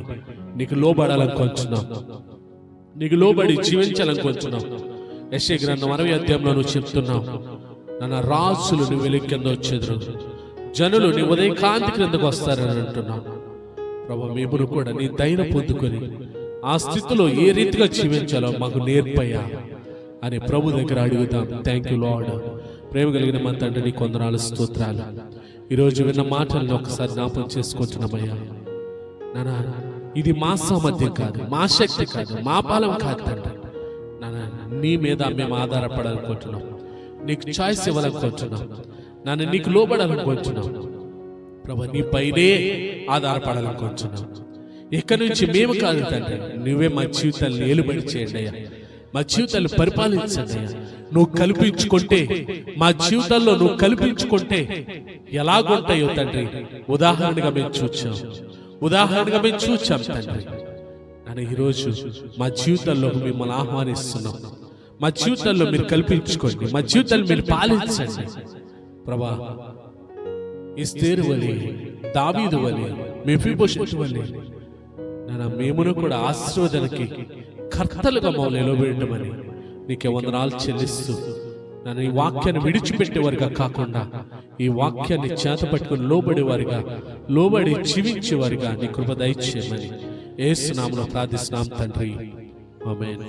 S1: నీకు లోబడాలనుకుంటున్నాం, నీకు లోబడి జీవించాలనుకుంటున్నాం. యెషయా గ్రంథం 60వ అధ్యాయంలో నువ్వు చెప్తున్నావు, నాన్న రాజులు నీ వెలుగు కింద వచ్చేదరు, జనులు నీ ఉదయకాంతి క్రిందకు వస్తారని అంటున్నావు. ప్రభు, మేము కూడా నీ దయను పొందుకొని ఆ స్థితిలో ఏ రీతిగా జీవించాలో మాకు నేర్పయ్యా అని ప్రభు దగ్గర అడుగుతాం. Thank you lord. ప్రేమ కలిగిన మా తండ్రి, నీ కొందనాలు స్తోత్రాలు. ఈరోజు విన్న మాటలను ఒకసారి జ్ఞాపకం చేసుకుంటున్నామయ్యా. నాన్న, ఇది మా సామర్థ్యం కాదు, మా శక్తి కాదు, మా బలం కాదు తండ్రి. నాన్న, నీ మీద మేము ఆధారపడాలనుకుంటున్నాం, నీకు చాయిస్ ఇవ్వాలనుకుంటున్నాం, నాన్న నీకు లోబడాలనుకుంటున్నాం. ప్రభు, నీ పైనే ఆధారపడాలనుకుంటున్నాం. ఇక్కడి నుంచి మేము కాదు తండ్రి, నువ్వే మా జీవితాలను ఏలుబడి చేయండి అయ్యా, మా జీవితాలు పరిపాలించండి అయ్యా. నువ్వు కల్పించుకుంటే, మా జీవితాల్లో నువ్వు కల్పించుకుంటే ఎలాగుంటాయో తండ్రి ఉదాహరణగా మేము చూచాం తండ్రి. అని ఈరోజు మా జీవితాల్లో మిమ్మల్ని ఆహ్వానిస్తున్నాం. మా జీవితాల్లో మీరు కల్పించుకోండి, మా జీవితాలు మీరు పాలించండి. ప్రభా, ఎస్తేరు వలె, దావీదు వలె, మెఫీబోషెతు వలె నాన్న మేమును కూడా ఆశీర్వాదానికి కర్తలుగా మమ్మల్ని నిలబెట్టమని నీకే వందనాలు చెల్లిస్తూ, నన్ను ఈ వాక్యాన్ని విడిచిపెట్టేవారుగా కాకుండా ఈ వాక్యాన్ని చేతపట్టుకుని లోబడి జీవించేవారుగా నీ కృప దయచేయమని యేసు నామములో ప్రార్థిస్తున్నాం తండ్రి. ఆమేన్.